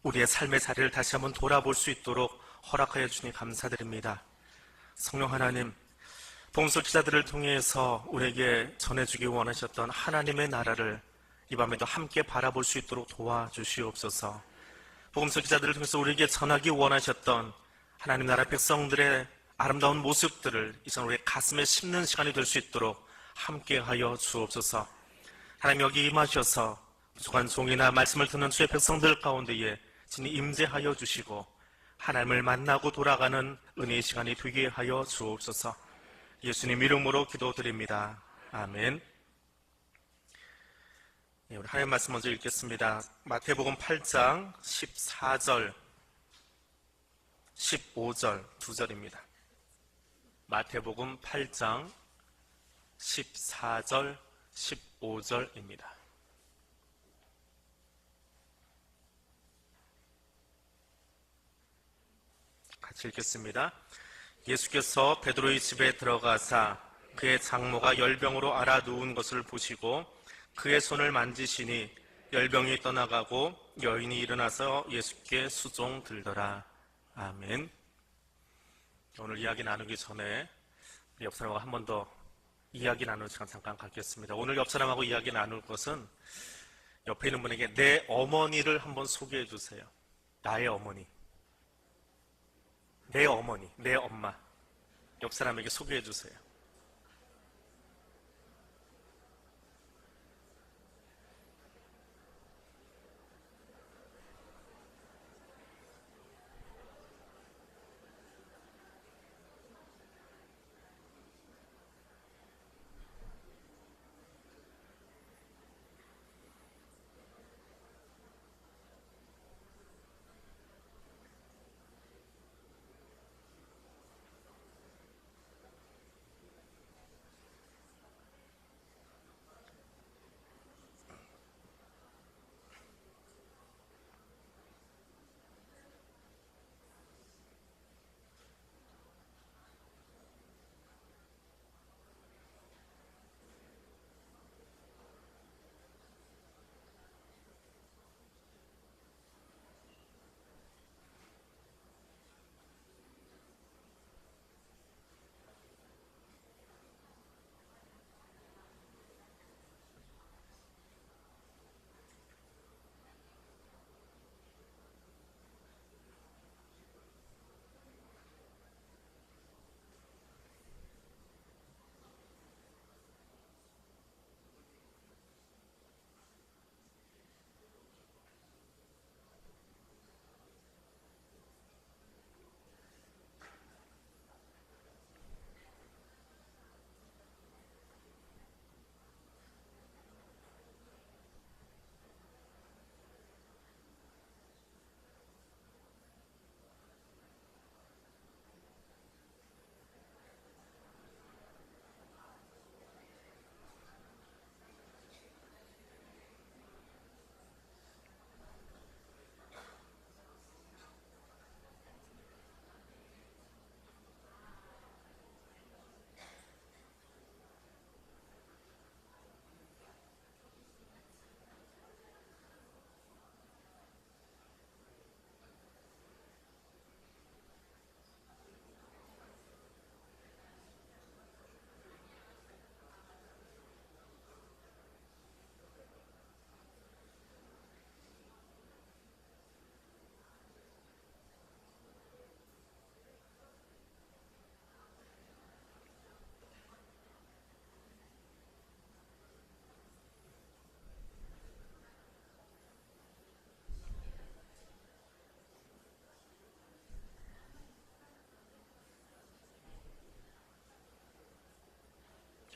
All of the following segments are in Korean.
우리의 삶의 자리를 다시 한번 돌아볼 수 있도록 허락하여 주니 감사드립니다. 성령 하나님, 복음서 기자들을 통해서 우리에게 전해주기 원하셨던 하나님의 나라를 이 밤에도 함께 바라볼 수 있도록 도와주시옵소서. 복음서 기자들을 통해서 우리에게 전하기 원하셨던 하나님 나라 백성들의 아름다운 모습들을 이전 우리의 가슴에 심는 시간이 될 수 있도록 함께하여 주옵소서. 하나님 여기 임하셔서 부족한 종이나 말씀을 듣는 주의 백성들 가운데에 진히 임재하여 주시고 하나님을 만나고 돌아가는 은혜의 시간이 되게 하여 주옵소서. 예수님 이름으로 기도드립니다. 아멘. 우리 하나님 말씀 먼저 읽겠습니다. 마태복음 8장 14절, 15절 두 절입니다. 마태복음 8장 14절, 15절입니다. 같이 읽겠습니다. 예수께서 베드로의 집에 들어가사 그의 장모가 열병으로 앓아 누운 것을 보시고 그의 손을 만지시니 열병이 떠나가고 여인이 일어나서 예수께 수종들더라. 아멘. 오늘 이야기 나누기 전에 옆 사람하고 한 번 더 이야기 나누는 시간 잠깐 갖겠습니다. 오늘 옆 사람하고 이야기 나눌 것은 옆에 있는 분에게 내 어머니를 한번 소개해 주세요. 나의 어머니, 내 어머니, 내 엄마, 옆 사람에게 소개해 주세요.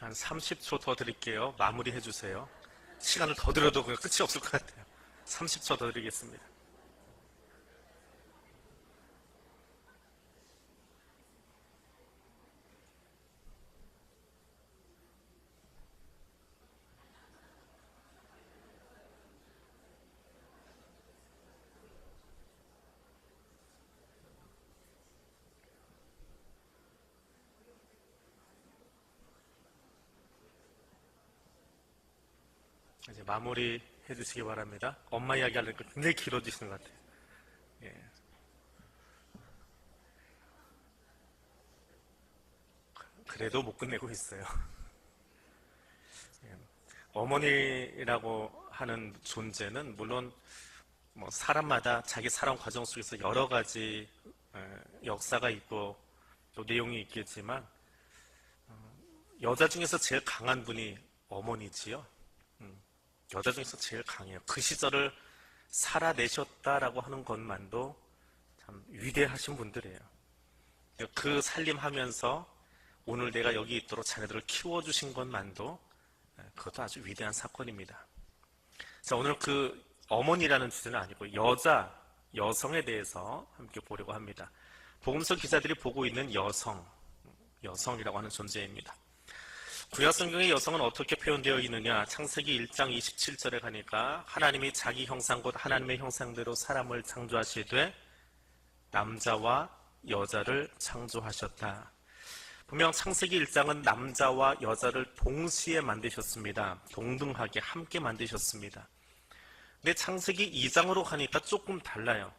한 30초 더 드릴게요. 마무리 해주세요. 시간을 더 들여도 끝이 없을 것 같아요. 30초 더 드리겠습니다. 이제 마무리 해주시기 바랍니다. 엄마 이야기 하려니까 굉장히 길어지시는 것 같아요. 예. 그래도 못 끝내고 있어요. 예. 어머니라고 하는 존재는 물론 뭐 사람마다 자기 살아온 과정 속에서 여러 가지 역사가 있고 또 내용이 있겠지만 여자 중에서 제일 강한 분이 어머니지요. 여자 중에서 제일 강해요. 그 시절을 살아내셨다라고 하는 것만도 참 위대하신 분들이에요. 그 살림하면서 오늘 내가 여기 있도록 자네들을 키워주신 것만도 그것도 아주 위대한 사건입니다. 자, 오늘 그 어머니라는 주제는 아니고 여성에 대해서 함께 보려고 합니다. 복음서 기자들이 보고 있는 여성이라고 하는 존재입니다. 구약성경의 여성은 어떻게 표현되어 있느냐? 창세기 1장 27절에 가니까 하나님이 자기 형상 곧 하나님의 형상대로 사람을 창조하시되 남자와 여자를 창조하셨다. 분명 창세기 1장은 남자와 여자를 동시에 만드셨습니다. 동등하게 함께 만드셨습니다. 근데 창세기 2장으로 가니까 조금 달라요.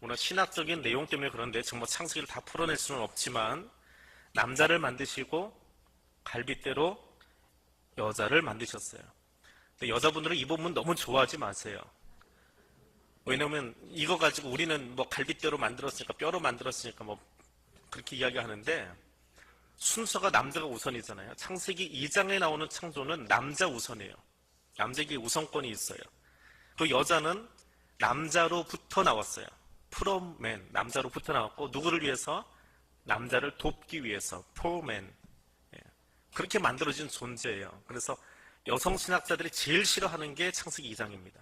오늘 신학적인 내용 때문에 그런데 정말 창세기를 다 풀어낼 수는 없지만 남자를 만드시고 갈빗대로 여자를 만드셨어요. 근데 여자분들은 이 부분 너무 좋아하지 마세요. 왜냐면 이거 가지고 우리는 뭐 갈빗대로 만들었으니까 뼈로 만들었으니까 뭐 그렇게 이야기하는데 순서가 남자가 우선이잖아요. 창세기 2장에 나오는 창조는 남자 우선이에요. 남자에게 우선권이 있어요. 그 여자는 남자로부터 나왔어요. from man, 남자로부터 나왔고 누구를 위해서? 남자를 돕기 위해서 for man. 그렇게 만들어진 존재예요. 그래서 여성 신학자들이 제일 싫어하는 게 창세기 2장입니다.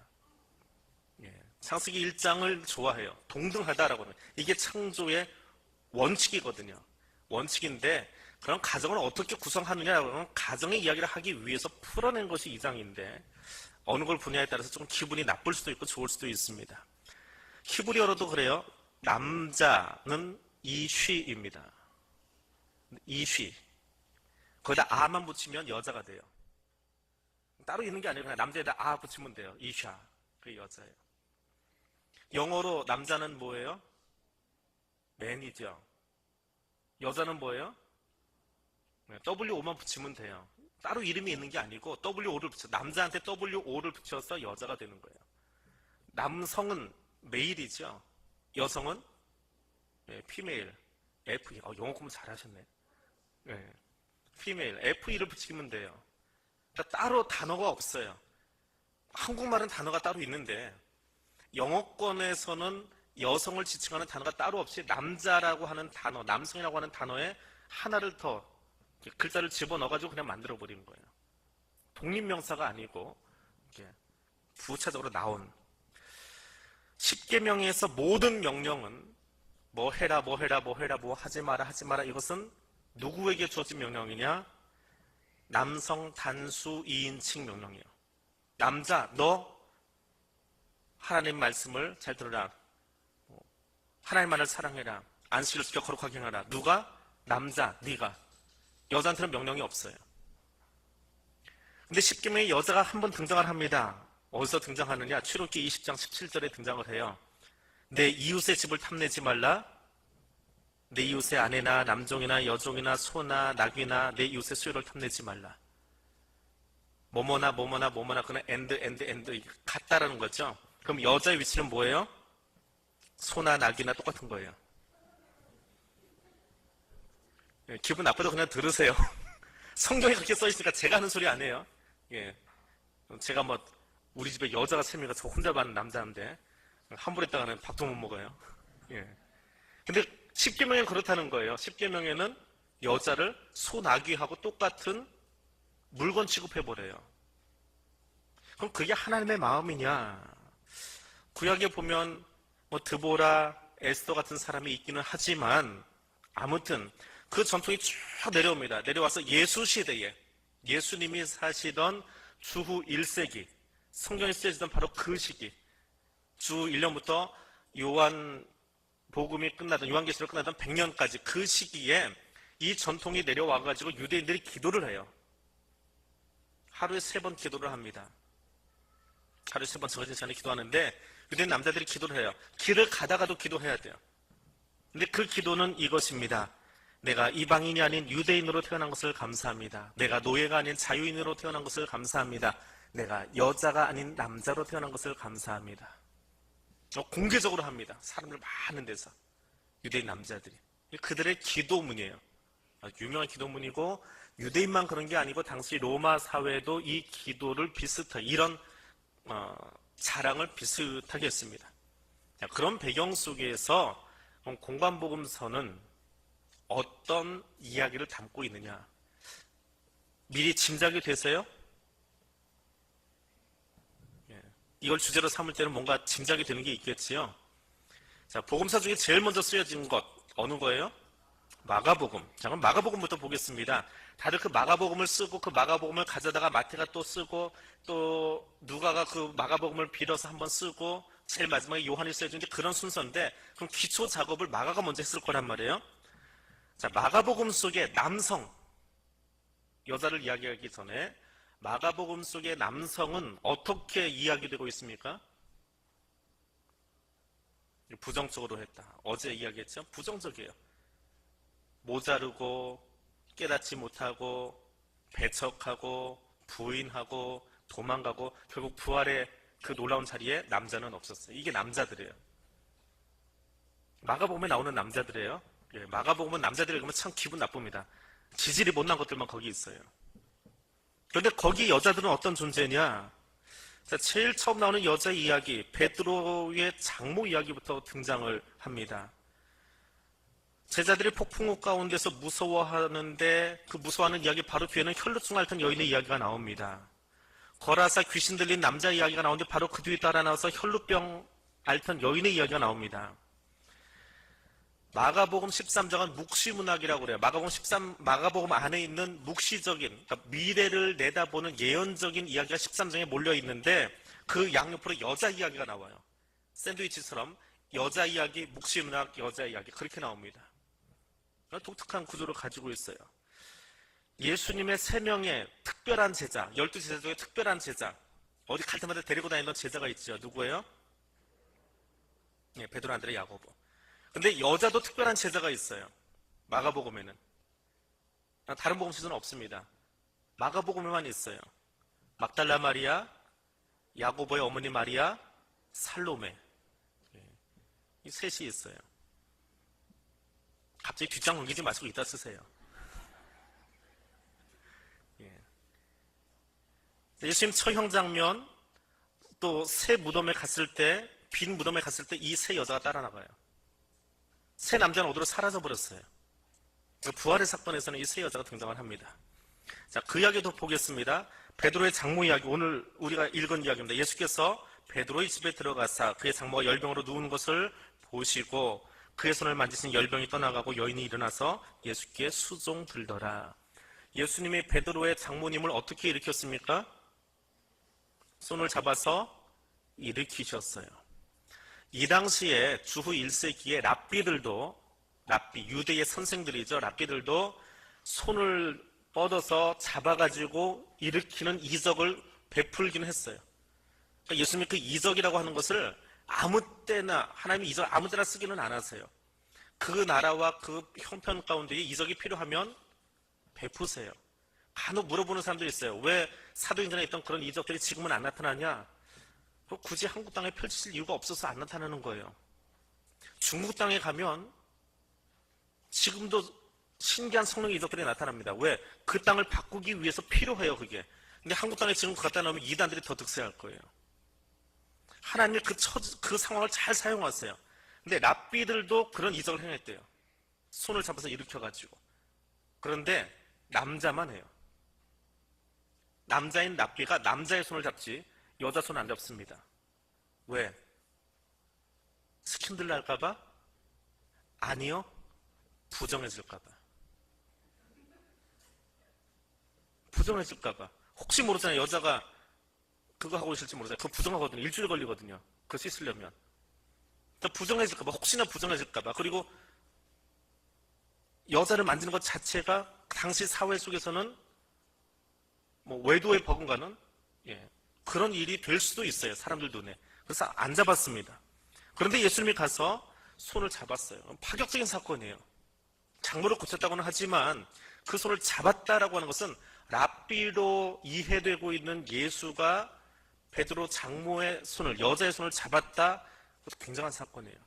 창세기 1장을 좋아해요. 동등하다라고 하는. 이게 창조의 원칙이거든요. 원칙인데 그런 가정을 어떻게 구성하느냐라고 하면 가정의 이야기를 하기 위해서 풀어낸 것이 2장인데 어느 걸 분야에 따라서 좀 기분이 나쁠 수도 있고 좋을 수도 있습니다. 히브리어로도 그래요. 남자는 이쉬입니다. 이쉬. 거기다 아만 붙이면 여자가 돼요. 따로 있는 게 아니라 그냥 남자에다 아 붙이면 돼요. 이샤. 그게 여자예요. 영어로 남자는 뭐예요? man이죠. 여자는 뭐예요? WO만 붙이면 돼요. 따로 이름이 있는 게 아니고 WO를 붙여 남자한테 WO를 붙여서 여자가 되는 거예요. 남성은 메일이죠. 여성은 female. FE. 영어 공부 잘하셨네. female. FE를 붙이면 돼요. 그러니까 따로 단어가 없어요. 한국말은 단어가 따로 있는데 영어권에서는 여성을 지칭하는 단어가 따로 없이 남자라고 하는 단어, 남성이라고 하는 단어에 하나를 더 글자를 집어넣어가지고 그냥 만들어버리는 거예요. 독립명사가 아니고 부차적으로 나온 10계명에서 모든 명령은 뭐 해라 뭐 해라 뭐 해라 뭐 하지 마라 하지 마라 이것은 누구에게 주어진 명령이냐? 남성 단수 2인칭 명령이에요. 남자 너 하나님 말씀을 잘 들으라. 하나님만을 사랑해라. 안식을 지켜 거룩하게 행하라. 누가? 남자, 네가. 여자한테는 명령이 없어요. 근데 10계명에 여자가 한 번 등장을 합니다. 어디서 등장하느냐? 출애굽기 20장 17절에 등장을 해요. 내 이웃의 집을 탐내지 말라. 내 이웃의 아내나 남종이나 여종이나 소나 낙이나 내 이웃의 수요를 탐내지 말라. 뭐뭐나 뭐뭐나 뭐뭐나 그는 and 같다라는 거죠. 그럼 여자의 위치는 뭐예요? 소나 낙이나 똑같은 거예요. 기분 나빠도 그냥 들으세요. 성경에 그렇게 써있으니까 제가 하는 소리 아니에요. 제가 뭐 우리 집에 여자가 3명이가 저 혼자 받는 남자인데 함부로 했다가는 밥도 못 먹어요. 근데 10계명에는 그렇다는 거예요. 10계명에는 여자를 소, 나귀하고 똑같은 물건 취급해버려요. 그럼 그게 하나님의 마음이냐? 구약에 보면 뭐 드보라, 에스더 같은 사람이 있기는 하지만 아무튼 그 전통이 쭉 내려옵니다. 내려와서 예수 시대에 예수님이 사시던 주후 1세기 성경에 쓰여지던 바로 그 시기 주 1년부터 요한 복음이 끝나던 요한계시록 끝나던 100년까지 그 시기에 이 전통이 내려와가지고 유대인들이 기도를 해요. 하루에 3번 기도를 합니다. 하루에 3번 정해진 시간에 기도하는데 유대인 남자들이 기도를 해요. 길을 가다가도 기도해야 돼요. 근데 그 기도는 이것입니다. 내가 이방인이 아닌 유대인으로 태어난 것을 감사합니다. 내가 노예가 아닌 자유인으로 태어난 것을 감사합니다. 내가 여자가 아닌 남자로 태어난 것을 감사합니다. 공개적으로 합니다. 사람들 많은 데서. 유대인 남자들이. 그들의 기도문이에요. 유명한 기도문이고 유대인만 그런 게 아니고 당시 로마 사회도 이 기도를 비슷하게 이런 자랑을 비슷하게 했습니다. 그런 배경 속에서 공관복음서는 어떤 이야기를 담고 있느냐 미리 짐작이 되세요? 이걸 주제로 삼을 때는 뭔가 짐작이 되는 게 있겠지요. 자, 복음서 중에 제일 먼저 쓰여진 것 어느 거예요? 마가복음. 자, 그럼 마가복음부터 보겠습니다. 다들 그 마가복음을 쓰고 그 마가복음을 가져다가 마태가 또 쓰고 또 누가가 그 마가복음을 빌어서 한번 쓰고 제일 마지막에 요한이 써준 게 그런 순서인데 그럼 기초 작업을 마가가 먼저 했을 거란 말이에요. 자, 마가복음 속에 남성 여자를 이야기하기 전에 마가복음 속의 남성은 어떻게 이야기되고 있습니까? 부정적으로 했다. 어제 이야기했죠? 부정적이에요. 모자르고 깨닫지 못하고 배척하고 부인하고 도망가고 결국 부활의 그 놀라운 자리에 남자는 없었어요. 이게 남자들이에요. 마가복음에 나오는 남자들이에요. 마가복음은 남자들이 읽으면 참 기분 나쁩니다. 지질이 못난 것들만 거기 있어요. 그런데 거기 여자들은 어떤 존재냐? 자, 제일 처음 나오는 여자 이야기, 베드로의 장모 이야기부터 등장을 합니다. 제자들이 폭풍우 가운데서 무서워하는데 그 무서워하는 이야기 바로 뒤에는 혈루증 앓던 여인의 이야기가 나옵니다. 거라사 귀신 들린 남자 이야기가 나오는데 바로 그 뒤에 따라 나와서 혈루병 앓던 여인의 이야기가 나옵니다. 마가복음 13장은 묵시문학이라고 그래요. 마가복음 안에 있는 묵시적인, 그러니까 미래를 내다보는 예언적인 이야기가 13장에 몰려 있는데 그 양옆으로 여자 이야기가 나와요. 샌드위치처럼 여자 이야기, 묵시문학, 여자 이야기 그렇게 나옵니다. 독특한 구조를 가지고 있어요. 예수님의 3명의 특별한 제자, 12제자 중에 특별한 제자, 어디 갈 때마다 데리고 다니던 제자가 있죠. 누구예요? 베드로, 안드레, 야고보. 근데 여자도 특별한 제자가 있어요. 마가복음에는. 다른 복음서는 없습니다. 마가복음에만 있어요. 막달라 마리아, 야고보의 어머니 마리아, 살로메. 이 셋이 있어요. 갑자기 뒷장 넘기지 마시고 이따 쓰세요. 예수님 처형 장면, 또 새 무덤에 갔을 때, 빈 무덤에 갔을 때 이 세 여자가 따라 나가요. 세 남자는 어디로 사라져버렸어요. 부활의 사건에서는 이 세 여자가 등장을 합니다. 자, 그 이야기도 보겠습니다. 베드로의 장모 이야기, 오늘 우리가 읽은 이야기입니다. 예수께서 베드로의 집에 들어가사 그의 장모가 열병으로 누운 것을 보시고 그의 손을 만지신 열병이 떠나가고 여인이 일어나서 예수께 수종 들더라. 예수님이 베드로의 장모님을 어떻게 일으켰습니까? 손을 잡아서 일으키셨어요. 이 당시에 주후 1세기에 랍비들도, 유대의 선생들이죠. 랍비들도 손을 뻗어서 잡아가지고 일으키는 이적을 베풀기는 했어요. 그러니까 예수님이 그 이적이라고 하는 것을 아무 때나, 하나님이 이적을 아무 때나 쓰기는 안 하세요. 그 나라와 그 형편 가운데 이적이 필요하면 베푸세요. 간혹 물어보는 사람들이 있어요. 왜 사도행전에 있던 그런 이적들이 지금은 안 나타나냐? 굳이 한국 땅에 펼칠 이유가 없어서 안 나타나는 거예요. 중국 땅에 가면 지금도 신기한 성령의 이적들이 나타납니다. 왜? 그 땅을 바꾸기 위해서 필요해요, 그게. 근데 한국 땅에 지금 갖다 놓으면 이단들이 더 득세할 거예요. 하나님이 그 상황을 잘 사용하세요. 근데 랍비들도 그런 이적을 행했대요. 손을 잡아서 일으켜가지고. 그런데 남자만 해요. 남자인 랍비가 남자의 손을 잡지 여자 손 안 잡습니다. 왜? 스캔들 날까봐? 아니요. 부정해질까봐. 부정해질까봐. 혹시 모르잖아요. 여자가 그거 하고 있을지 모르잖아요. 그거 부정하거든요. 일주일 걸리거든요. 그거 씻으려면. 부정해질까봐. 혹시나 부정해질까봐. 그리고 여자를 만지는 것 자체가 당시 사회 속에서는 외도에 버금가는 그런 일이 될 수도 있어요. 사람들 눈에. 그래서 안 잡았습니다. 그런데 예수님이 가서 손을 잡았어요. 파격적인 사건이에요. 장모를 고쳤다고는 하지만 그 손을 잡았다라고 하는 것은 랍비로 이해되고 있는 예수가 베드로 장모의 손을, 여자의 손을 잡았다. 그것도 굉장한 사건이에요.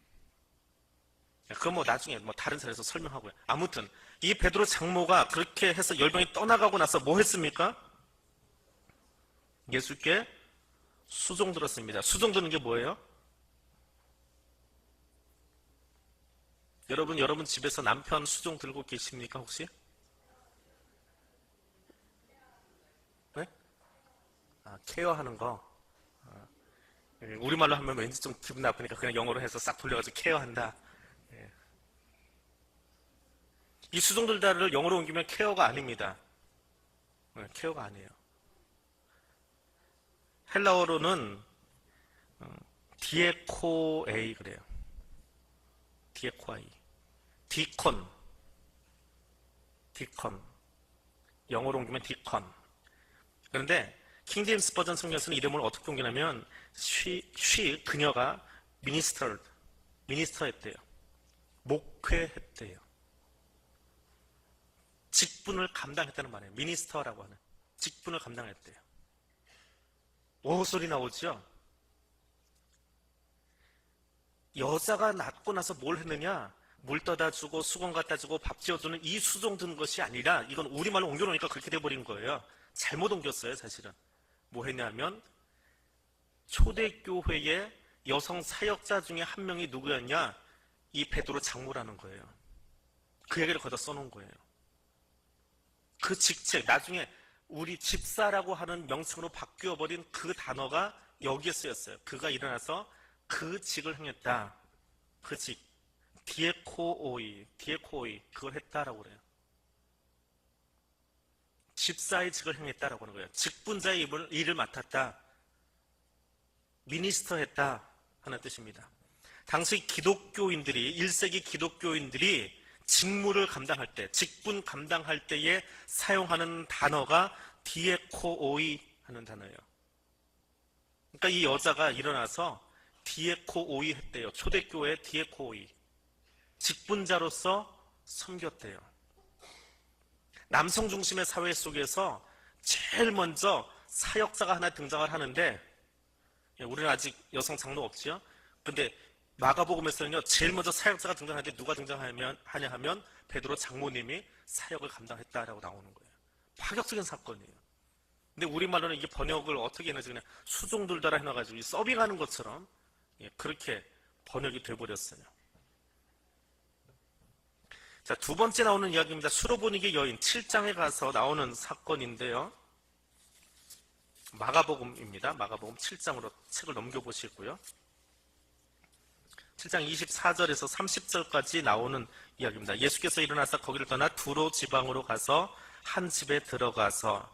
그건 나중에 다른 사례에서 설명하고요. 아무튼 이 베드로 장모가 그렇게 해서 열병이 떠나가고 나서 뭐 했습니까? 예수께 수종 들었습니다. 수종 드는 게 뭐예요? 여러분 집에서 남편 수종 들고 계십니까 혹시? 네? 케어하는 거. 우리말로 하면 왠지 좀 기분 나쁘니까 그냥 영어로 해서 싹 돌려가지고 케어한다. 예. 이 수종 들다를 영어로 옮기면 케어가 아닙니다. 케어가 아니에요. 헬라어로는 디에코에이 그래요. 디에코아이. 디콘. 영어로 옮기면 디컨. 그런데 킹제임스 버전 성경에서는 이름을 어떻게 옮기냐면 그녀가 미니스터했대요. 목회했대요. 직분을 감당했다는 말이에요. 미니스터라고 하는 직분을 감당했대요. 오 소리 나오죠? 여자가 낳고 나서 뭘 했느냐? 물 떠다 주고 수건 갖다 주고 밥 지어주는 이 수종 드는 것이 아니라 이건 우리말로 옮겨놓으니까 그렇게 돼버린 거예요. 잘못 옮겼어요 사실은. 뭐 했냐면 초대교회의 여성 사역자 중에 한 명이 누구였냐? 이 베드로 장모라는 거예요. 그 얘기를 거기다 써놓은 거예요. 그 직책, 나중에 우리 집사라고 하는 명칭으로 바뀌어버린 그 단어가 여기에 쓰였어요. 그가 일어나서 그 직을 행했다. 그 직. 디에코오이, 그걸 했다라고 그래요. 집사의 직을 행했다라고 하는 거예요. 직분자의 일을 맡았다. 미니스터 했다 하는 뜻입니다. 당시 기독교인들이, 1세기 기독교인들이 직무를 감당할 때, 직분 감당할 때에 사용하는 단어가 디에코오이 하는 단어예요. 그러니까 이 여자가 일어나서 디에코오이 했대요. 초대교회 디에코오이. 직분자로서 섬겼대요. 남성 중심의 사회 속에서 제일 먼저 사역자가 하나 등장을 하는데, 우리는 아직 여성 장로 없지요? 근데 마가복음에서는요, 제일 먼저 사역자가 등장하는데 누가 등장하냐 하면 베드로 장모님이 사역을 감당했다라고 나오는 거예요. 파격적인 사건이에요. 근데 우리말로는 이게 번역을 어떻게 했는지 그냥 수종 들다라 해놔가지고 서빙하는 것처럼 그렇게 번역이 돼버렸어요. 자, 두 번째 나오는 이야기입니다. 수로보니게 여인 7장에 가서 나오는 사건인데요. 마가복음입니다. 마가복음 7장으로 책을 넘겨보시고요. 7장 24절에서 30절까지 나오는 이야기입니다. 예수께서 일어나서 거기를 떠나 두로 지방으로 가서 한 집에 들어가서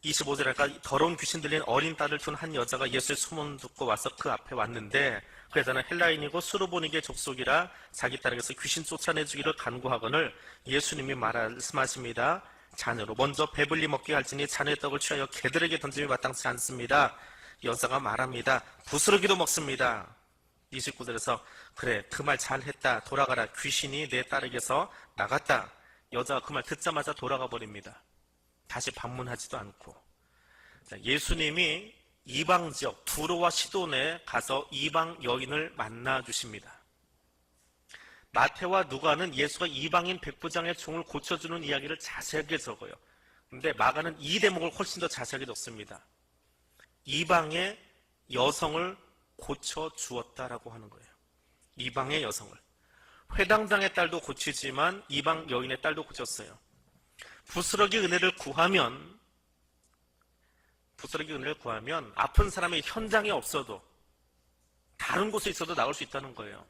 25절에 더러운 귀신 들린 어린 딸을 둔 한 여자가 예수의 소문 듣고 와서 그 앞에 왔는데 그 여자는 헬라인이고 수르보니게 족속이라 자기 딸에게서 귀신 쫓아내주기를 간구하거늘 예수님이 말씀하십니다. 자녀로 먼저 배불리 먹게 할지니 자녀의 떡을 취하여 개들에게 던짐이 마땅치 않습니다. 여자가 말합니다. 부스러기도 먹습니다. 29절에서 그래 그 말 잘했다. 돌아가라. 귀신이 내 딸에게서 나갔다. 여자가 그 말 듣자마자 돌아가 버립니다. 다시 방문하지도 않고. 예수님이 이방 지역 두로와 시돈에 가서 이방 여인을 만나 주십니다. 마태와 누가는 예수가 이방인 백부장의 종을 고쳐주는 이야기를 자세하게 적어요. 그런데 마가는 이 대목을 훨씬 더 자세하게 적습니다. 이방의 여성을 고쳐주었다라고 하는 거예요. 이방의 여성을. 회당장의 딸도 고치지만 이방 여인의 딸도 고쳤어요. 부스러기 은혜를 구하면 아픈 사람이 현장에 없어도 다른 곳에 있어도 나올 수 있다는 거예요.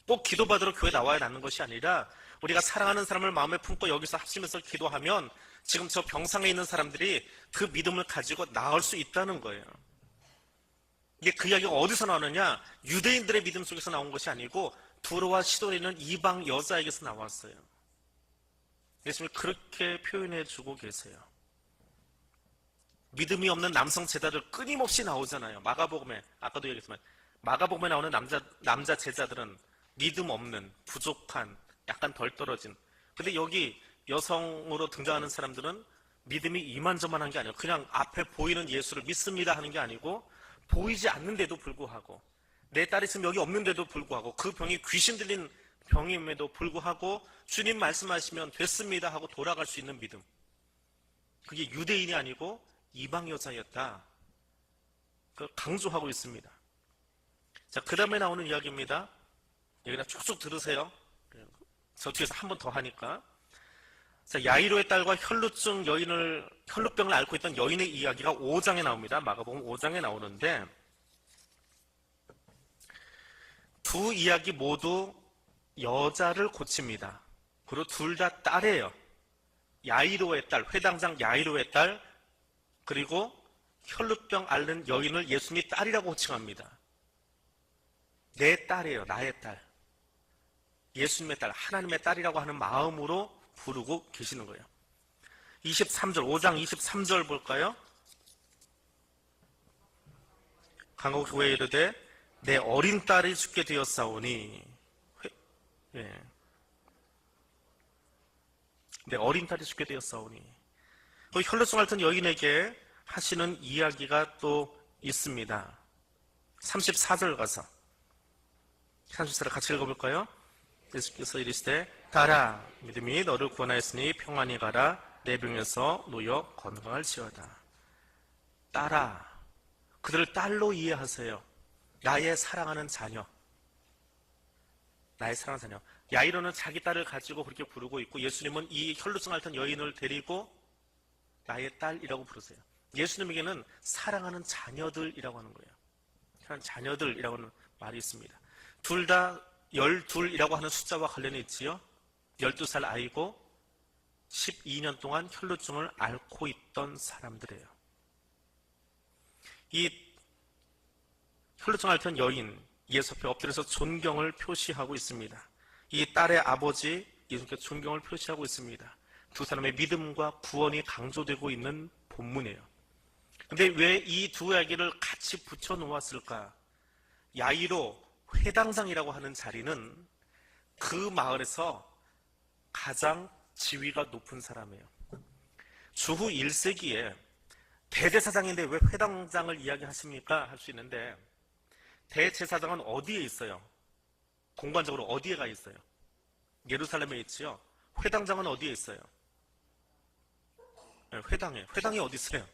꼭 기도받으러 교회 나와야 낫는 것이 아니라 우리가 사랑하는 사람을 마음에 품고 여기서 합심해서 기도하면 지금 저 병상에 있는 사람들이 그 믿음을 가지고 나을 수 있다는 거예요. 이게 그 이야기가 어디서 나오느냐? 유대인들의 믿음 속에서 나온 것이 아니고 두로와 시돈에 있는 이방 여자에게서 나왔어요. 예수님이 그렇게 표현해 주고 계세요. 믿음이 없는 남성 제자들 끊임없이 나오잖아요. 마가복음에, 아까도 얘기했지만 마가복음에 나오는 남자 제자들은 믿음 없는, 부족한, 약간 덜 떨어진. 근데 여기 여성으로 등장하는 사람들은 믿음이 이만저만한 게 아니에요. 그냥 앞에 보이는 예수를 믿습니다 하는 게 아니고, 보이지 않는데도 불구하고, 내 딸이 지금 여기 없는데도 불구하고, 그 병이 귀신 들린 병임에도 불구하고 주님 말씀하시면 됐습니다 하고 돌아갈 수 있는 믿음. 그게 유대인이 아니고 이방 여자였다. 그걸 강조하고 있습니다. 자, 그 다음에 나오는 이야기입니다. 여기다 쭉쭉 들으세요. 저 뒤에서 한 번 더 하니까. 자, 야이로의 딸과 혈루병을 앓고 있던 여인의 이야기가 5장에 나옵니다. 마가복음 5장에 나오는데, 두 이야기 모두 여자를 고칩니다. 그리고 둘 다 딸이에요. 야이로의 딸, 회당장 야이로의 딸, 그리고 혈루병 앓는 여인을 예수님이 딸이라고 호칭합니다. 내 딸이에요. 나의 딸. 예수님의 딸, 하나님의 딸이라고 하는 마음으로 부르고 계시는 거예요. 23절, 5장 23절 볼까요? 강호교회에 이르되 내 어린 딸이 죽게 되었사오니, 내 어린 딸이 죽게 되었사오니. 그 혈루증 앓던 여인에게 하시는 이야기가 또 있습니다. 34절 가서 34절 같이 읽어볼까요? 예수께서 이르시되 가라, 믿음이 너를 구원하였으니 평안히 가라, 내 병에서 놓여 건강할지어다. 딸아, 그들을 딸로 이해하세요. 나의 사랑하는 자녀. 나의 사랑하는 자녀. 야이로는 자기 딸을 가지고 그렇게 부르고 있고, 예수님은 이 혈루증 앓던 여인을 데리고 나의 딸이라고 부르세요. 예수님에게는 사랑하는 자녀들이라고 하는 거예요. 사랑하는 자녀들이라고 하는 말이 있습니다. 둘 다 12이라고 하는 숫자와 관련이 있지요. 12살 아이고 12년 동안 혈루증을 앓고 있던 사람들이에요. 이 혈루증 앓던 여인, 예수 앞에 엎드려서 존경을 표시하고 있습니다. 이 딸의 아버지 예수님께 존경을 표시하고 있습니다. 두 사람의 믿음과 구원이 강조되고 있는 본문이에요. 근데 왜 이 두 이야기를 같이 붙여 놓았을까? 야이로 회당장이라고 하는 자리는 그 마을에서 가장 지위가 높은 사람이에요. 주후 1세기에 대제사장인데 왜 회당장을 이야기하십니까? 할 수 있는데, 대제사장은 어디에 있어요? 공간적으로 어디에 가 있어요? 예루살렘에 있지요. 회당장은 어디에 있어요? 네, 회당에. 회당이 어디 있어요?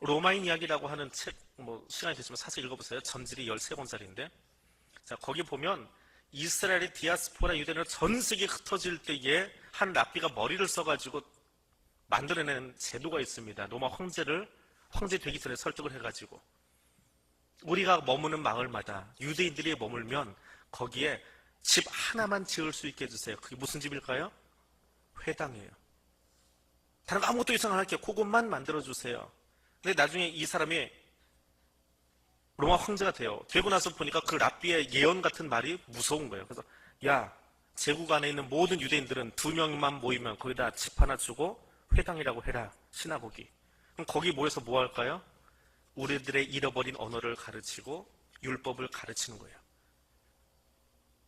로마인 이야기라고 하는 책, 시간이 되시면 사서 읽어보세요. 전질이 13권짜리인데. 자, 거기 보면 이스라엘의 디아스포라 유대인으로 전 세계에 흩어질 때에 한 랍비가 머리를 써가지고 만들어낸 제도가 있습니다. 로마 황제 되기 전에 설득을 해가지고. 우리가 머무는 마을마다 유대인들이 머물면 거기에 집 하나만 지을 수 있게 해주세요. 그게 무슨 집일까요? 회당이에요. 다른 거 아무것도 이상 안 할게요. 그것만 만들어주세요. 근데 나중에 이 사람이 로마 황제가 돼요. 되고 나서 보니까 그 랍비의 예언 같은 말이 무서운 거예요. 그래서 야, 제국 안에 있는 모든 유대인들은 2명만 모이면 거기다 집 하나 주고 회당이라고 해라. 시나고기. 그럼 거기 모여서 뭐 할까요? 우리들의 잃어버린 언어를 가르치고 율법을 가르치는 거예요.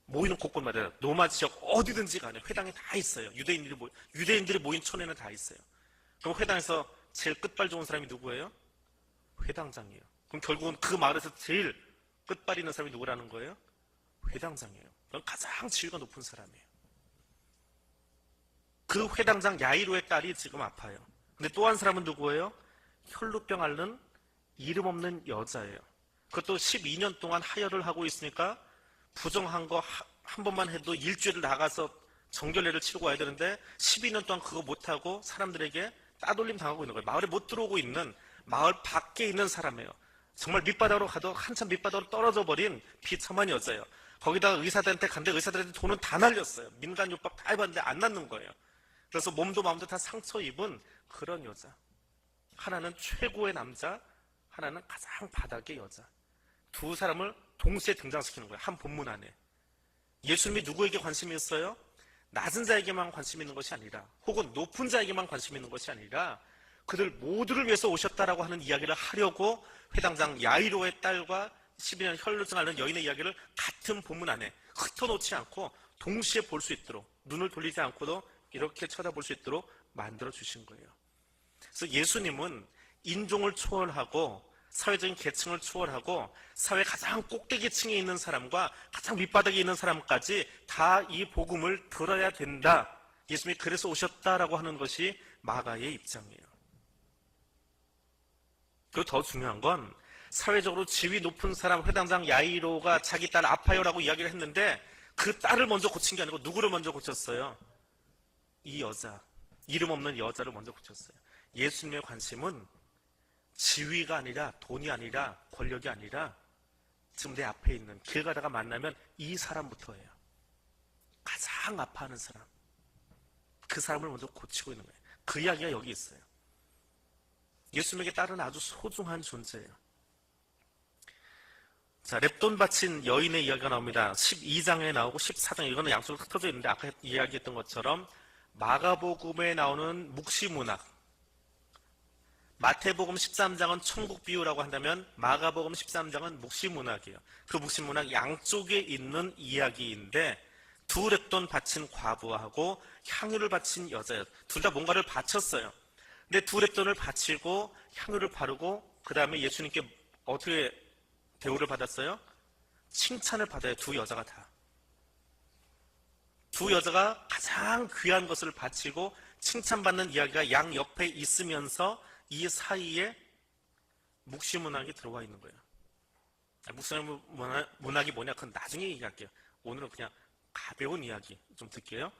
모이는 곳곳마다 로마 지역 어디든지 간에 회당에 다 있어요. 유대인들이 모인 촌에는 다 있어요. 그럼 회당에서 제일 끝발 좋은 사람이 누구예요? 회당장이에요. 그럼 결국은 그 마을에서 제일 끝발 있는 사람이 누구라는 거예요? 회당장이에요. 그럼 가장 지위가 높은 사람이에요. 그 회당장 야이로의 딸이 지금 아파요. 근데 또 한 사람은 누구예요? 혈루병 앓는 이름 없는 여자예요. 그것도 12년 동안 하혈을 하고 있으니까 부정한 거 한 번만 해도 일주일을 나가서 정결례를 치르고 와야 되는데 12년 동안 그거 못하고 사람들에게 따돌림 당하고 있는 거예요. 마을에 못 들어오고 있는, 마을 밖에 있는 사람이에요. 정말 밑바닥으로 가도 한참 밑바닥으로 떨어져 버린 비참한 여자예요. 거기다가 의사들한테 갔는데 의사들한테 돈은 다 날렸어요. 민간요법 다 해봤는데 안 낫는 거예요. 그래서 몸도 마음도 다 상처 입은 그런 여자. 하나는 최고의 남자, 하나는 가장 바닥의 여자. 두 사람을 동시에 등장시키는 거예요. 한 본문 안에. 예수님이 누구에게 관심이 있어요? 낮은 자에게만 관심 있는 것이 아니라, 혹은 높은 자에게만 관심 있는 것이 아니라 그들 모두를 위해서 오셨다라고 하는 이야기를 하려고 회당장 야이로의 딸과 12년 혈루증 앓는 여인의 이야기를 같은 본문 안에 흩어놓지 않고 동시에 볼 수 있도록, 눈을 돌리지 않고도 이렇게 쳐다볼 수 있도록 만들어 주신 거예요. 그래서 예수님은 인종을 초월하고 사회적인 계층을 초월하고 사회 가장 꼭대기층에 있는 사람과 가장 밑바닥에 있는 사람까지 다 이 복음을 들어야 된다. 예수님이 그래서 오셨다라고 하는 것이 마가의 입장이에요. 그리고 더 중요한 건 사회적으로 지위 높은 사람 회당장 야이로가 자기 딸 아파요라고 이야기를 했는데 그 딸을 먼저 고친 게 아니고 누구를 먼저 고쳤어요? 이 여자, 이름 없는 여자를 먼저 고쳤어요. 예수님의 관심은 지위가 아니라, 돈이 아니라, 권력이 아니라 지금 내 앞에 있는, 길 가다가 만나면 이 사람부터예요. 가장 아파하는 사람, 그 사람을 먼저 고치고 있는 거예요. 그 이야기가 여기 있어요. 예수님에게 딸은 아주 소중한 존재예요. 자, 랩돈 바친 여인의 이야기가 나옵니다. 12장에 나오고 14장, 이거는 양쪽으로 흩어져 있는데 아까 이야기했던 것처럼 마가복음에 나오는 묵시문학, 마태복음 13장은 천국 비유라고 한다면 마가복음 13장은 묵시문학이에요. 그 묵시문학 양쪽에 있는 이야기인데 두 랩돈 바친 과부하고 향유를 바친 여자예요. 둘 다 뭔가를 바쳤어요. 근데 두 랩돈을 바치고 향유를 바르고 그 다음에 예수님께 어떻게 대우를 받았어요? 칭찬을 받아요. 두 여자가 다. 두 여자가 가장 귀한 것을 바치고 칭찬받는 이야기가 양 옆에 있으면서 이 사이에 묵시문학이 들어와 있는 거예요. 묵시문학이 뭐냐? 그건 나중에 얘기할게요. 오늘은 그냥 가벼운 이야기 좀 듣게요.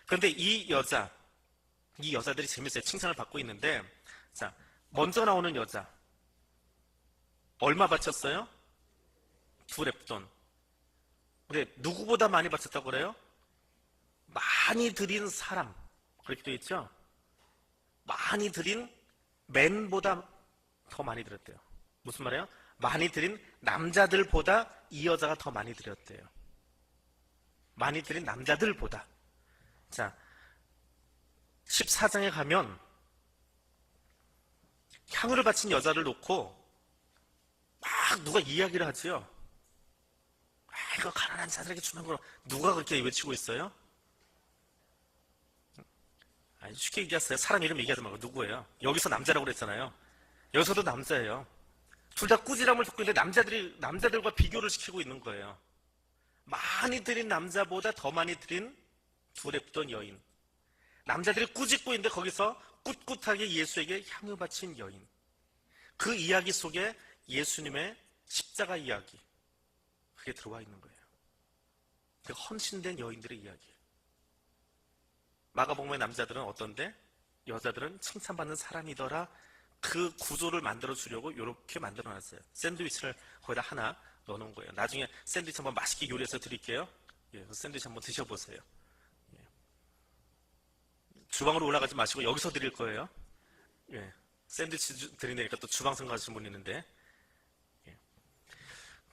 그런데 이 여자들이 재밌어요. 칭찬을 받고 있는데, 자, 먼저 나오는 여자 얼마 바쳤어요? 2랩돈. 근데 누구보다 많이 바쳤다고 그래요? 많이 드린 사람, 그렇게 되어 있죠? 많이 드린 맨보다 더 많이 드렸대요. 무슨 말이에요? 많이 드린 남자들보다 이 여자가 더 많이 드렸대요. 많이 드린 남자들보다. 자, 14장에 가면 향유를 바친 여자를 놓고 막 누가 이야기를 하지요. 이거 가난한 자들에게 주는 거 누가 그렇게 외치고 있어요? 쉽게 얘기했어요. 사람 이름 얘기하지 말고 누구예요? 여기서 남자라고 그랬잖아요. 여기서도 남자예요. 둘 다 꾸지람을 듣고 있는데 남자들과 비교를 시키고 있는 거예요. 많이 드린 남자보다 더 많이 드린 2랩돈 여인. 남자들이 꾸짖고 있는데 거기서 꿋꿋하게 예수에게 향유 바친 여인. 그 이야기 속에 예수님의 십자가 이야기, 그게 들어와 있는 거예요. 그 헌신된 여인들의 이야기. 마가복음의 남자들은 어떤데? 여자들은 칭찬받는 사람이더라. 그 구조를 만들어 주려고 이렇게 만들어 놨어요. 샌드위치를 거기다 하나 넣어 놓은 거예요. 나중에 샌드위치 한번 맛있게 요리해서 드릴게요. 예, 그 샌드위치 한번 드셔보세요. 예. 주방으로 올라가지 마시고 여기서 드릴 거예요. 예. 샌드위치 드린다니까 또 주방 생각하시는 분 있는데. 예.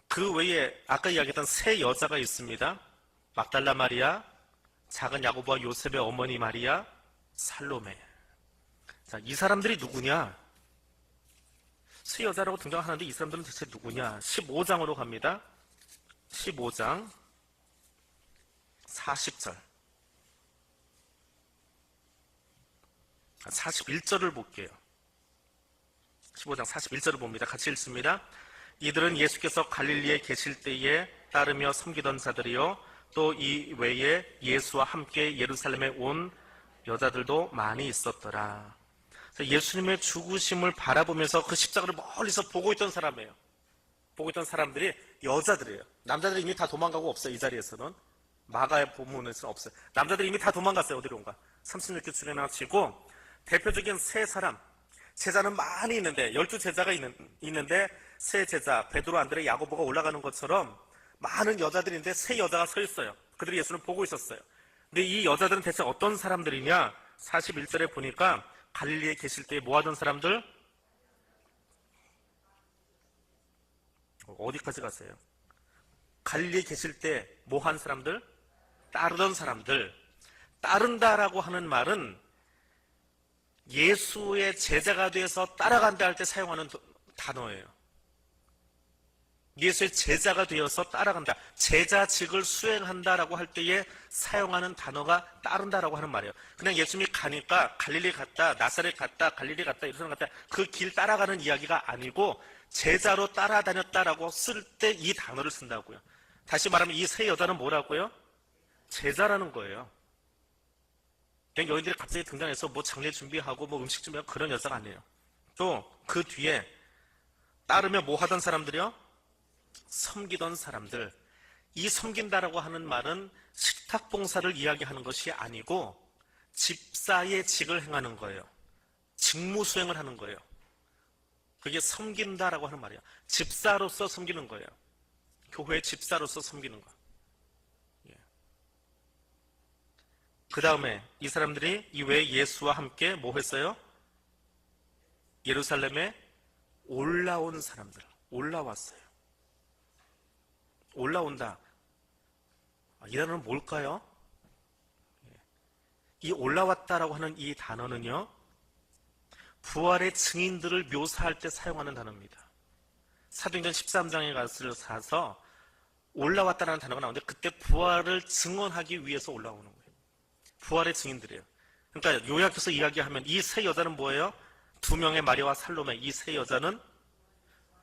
그 외에 아까 이야기했던 세 여자가 있습니다. 막달라 마리아, 작은 야고보와 요셉의 어머니 마리아, 살로메. 자, 이 사람들이 누구냐? 세 여자라고 등장하는데 이 사람들은 대체 누구냐? 15장으로 갑니다. 15장 40절 41절을 볼게요. 15장 41절을 봅니다. 같이 읽습니다. 이들은 예수께서 갈릴리에 계실 때에 따르며 섬기던 자들이요 또 이 외에 예수와 함께 예루살렘에 온 여자들도 많이 있었더라. 예수님의 죽으심을 바라보면서 그 십자가를 멀리서 보고 있던 사람이에요. 보고 있던 사람들이 여자들이에요. 남자들이 이미 다 도망가고 없어요. 이 자리에서는. 마가의 본문에서는 없어요. 남자들이 이미 다 도망갔어요. 어디론가. 36교 출애나 치고 대표적인 세 사람, 제자는 많이 있는데 12제자가 있는데 세 제자 베드로, 안드레, 야고보가 올라가는 것처럼 많은 여자들인데 세 여자가 서 있어요. 그들이 예수를 보고 있었어요. 근데 이 여자들은 대체 어떤 사람들이냐? 41절에 보니까 갈릴리에 계실 때 뭐 하던 사람들? 어디까지 갔어요? 갈릴리에 계실 때 뭐 한 사람들? 따르던 사람들, 따른다라고 하는 말은 예수의 제자가 돼서 따라간다 할 때 사용하는 단어예요. 예수의 제자가 되어서 따라간다. 제자직을 수행한다라고 할 때에 사용하는 단어가 따른다라고 하는 말이에요. 그냥 예수님이 가니까 갈릴리 갔다, 나사렛 갔다, 갈릴리 갔다, 예루살렘 갔다 그 길 따라가는 이야기가 아니고 제자로 따라다녔다라고 쓸 때 이 단어를 쓴다고요. 다시 말하면 이 세 여자는 뭐라고요? 제자라는 거예요. 그냥 여인들이 갑자기 등장해서 뭐 장례 준비하고 뭐 음식 준비하고 그런 여자가 아니에요. 또 그 뒤에 따르며 뭐 하던 사람들이요? 섬기던 사람들. 이 섬긴다라고 하는 말은 식탁 봉사를 이야기하는 것이 아니고 집사의 직을 행하는 거예요. 직무 수행을 하는 거예요. 그게 섬긴다라고 하는 말이에요. 집사로서 섬기는 거예요. 교회의 집사로서 섬기는 거. 그 다음에 이 사람들이 이외에 예수와 함께 뭐 했어요? 예루살렘에 올라온 사람들. 올라왔어요. 올라온다. 이 단어는 뭘까요? 이 올라왔다라고 하는 이 단어는요, 부활의 증인들을 묘사할 때 사용하는 단어입니다. 사도행전 13장에 가서 올라왔다라는 단어가 나오는데 그때 부활을 증언하기 위해서 올라오는 거예요. 부활의 증인들이에요. 그러니까 요약해서 이야기하면 이 세 여자는 뭐예요? 두 명의 마리아와 살로메. 이 세 여자는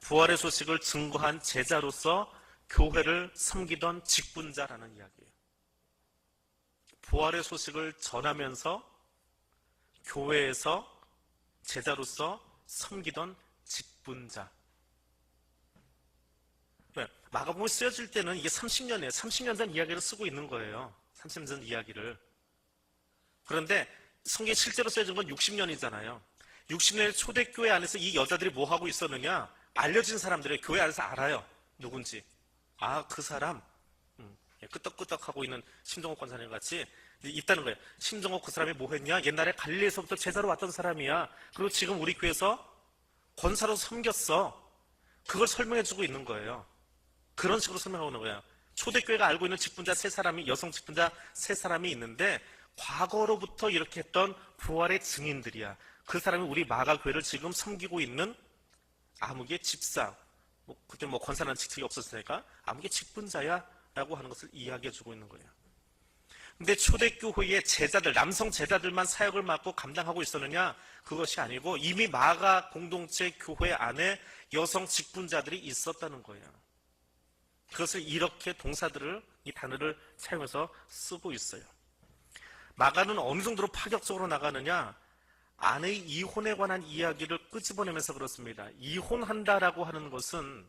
부활의 소식을 증거한 제자로서 교회를 섬기던 직분자라는 이야기예요. 부활의 소식을 전하면서 교회에서 제자로서 섬기던 직분자. 마가복음이 쓰여질 때는 이게 30년이에요. 30년 전 이야기를 쓰고 있는 거예요. 30년 전 이야기를. 그런데 성경이 실제로 쓰여진 건 60년이잖아요. 60년의 초대교회 안에서 이 여자들이 뭐 하고 있었느냐? 알려진 사람들이 교회 안에서 알아요. 누군지. 아, 그 사람. 끄떡끄떡하고 있는 심정옥 권사님 같이 있다는 거예요. 심정옥 그 사람이 뭐 했냐? 옛날에 갈릴리에서부터 제자로 왔던 사람이야. 그리고 지금 우리 교회에서 권사로 섬겼어. 그걸 설명해주고 있는 거예요. 그런 식으로 설명하고 있는 거예요. 초대교회가 알고 있는 직분자 세 사람이, 여성 직분자 세 사람이 있는데 과거로부터 이렇게 했던 부활의 증인들이야. 그 사람이 우리 마가교회를 지금 섬기고 있는 아무개 집사. 그때 권사라는 직책이 없었으니까 아무개 직분자야 라고 하는 것을 이야기해주고 있는 거예요. 근데 초대교회의 제자들, 남성 제자들만 사역을 맡고 감당하고 있었느냐? 그것이 아니고 이미 마가 공동체 교회 안에 여성 직분자들이 있었다는 거예요. 그것을 이렇게 동사들을, 이 단어를 사용해서 쓰고 있어요. 마가는 어느 정도로 파격적으로 나가느냐? 아내의 이혼에 관한 이야기를 끄집어내면서 그렇습니다. 이혼한다라고 하는 것은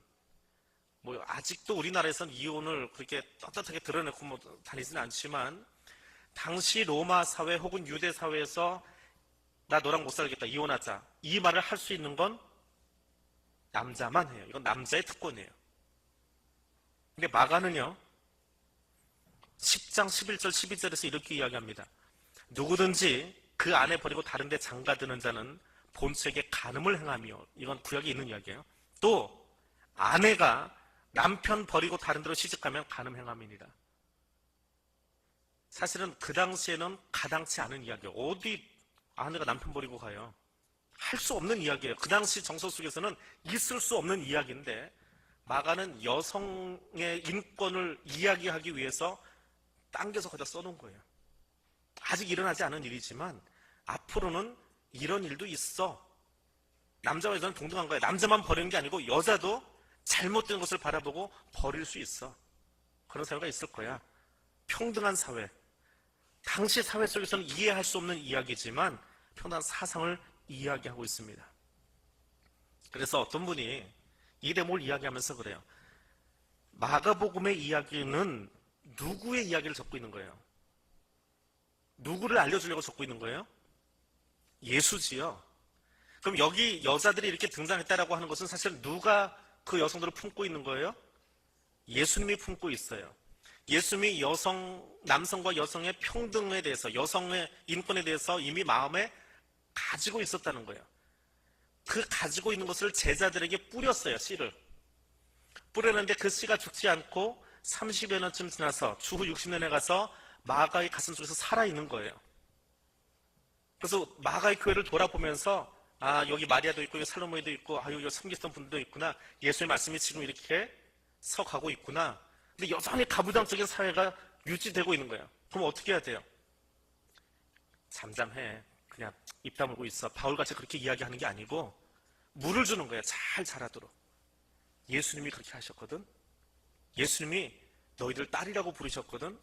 아직도 우리나라에서는 이혼을 그렇게 떳떳하게 드러내고 다니지는 않지만 당시 로마 사회 혹은 유대 사회에서 나 너랑 못 살겠다, 이혼하자, 이 말을 할 수 있는 건 남자만 해요. 이건 남자의 특권이에요. 근데 마가는요, 10장 11절 12절에서 이렇게 이야기합니다. 누구든지 그 아내 버리고 다른 데 장가드는 자는 본처에게 간음을 행하며, 이건 구약에 있는 이야기예요. 또 아내가 남편 버리고 다른 데로 시집가면 간음 행함이니라. 사실은 그 당시에는 가당치 않은 이야기예요. 어디 아내가 남편 버리고 가요? 할 수 없는 이야기예요. 그 당시 정서 속에서는 있을 수 없는 이야기인데 마가는 여성의 인권을 이야기하기 위해서 당겨서 거기다 써놓은 거예요. 아직 일어나지 않은 일이지만 앞으로는 이런 일도 있어. 남자와 여자는 동등한 거예요. 남자만 버리는 게 아니고 여자도 잘못된 것을 바라보고 버릴 수 있어. 그런 사회가 있을 거야. 평등한 사회. 당시 사회 속에서는 이해할 수 없는 이야기지만 평등한 사상을 이야기하고 있습니다. 그래서 어떤 분이 이 대목을 이야기하면서 그래요. 마가복음의 이야기는 누구의 이야기를 적고 있는 거예요? 누구를 알려주려고 적고 있는 거예요? 예수지요. 그럼 여기 여자들이 이렇게 등장했다라고 하는 것은 사실 누가 그 여성들을 품고 있는 거예요? 예수님이 품고 있어요. 예수님이 남성과 여성의 평등에 대해서, 여성의 인권에 대해서 이미 마음에 가지고 있었다는 거예요. 그 가지고 있는 것을 제자들에게 뿌렸어요, 씨를. 뿌렸는데 그 씨가 죽지 않고 30여 년쯤 지나서 주후 60년에 가서 마가의 가슴 속에서 살아있는 거예요. 그래서 마가의 교회를 돌아보면서 여기 마리아도 있고, 여기 살로메도 있고, 여기 섬기던 분도 있구나. 예수의 말씀이 지금 이렇게 서가고 있구나. 근데 여전히 가부장적인 사회가 유지되고 있는 거예요. 그럼 어떻게 해야 돼요? 잠잠해. 그냥 입 다물고 있어. 바울같이 그렇게 이야기하는 게 아니고 물을 주는 거예요. 잘 자라도록. 예수님이 그렇게 하셨거든. 예수님이 너희들 딸이라고 부르셨거든.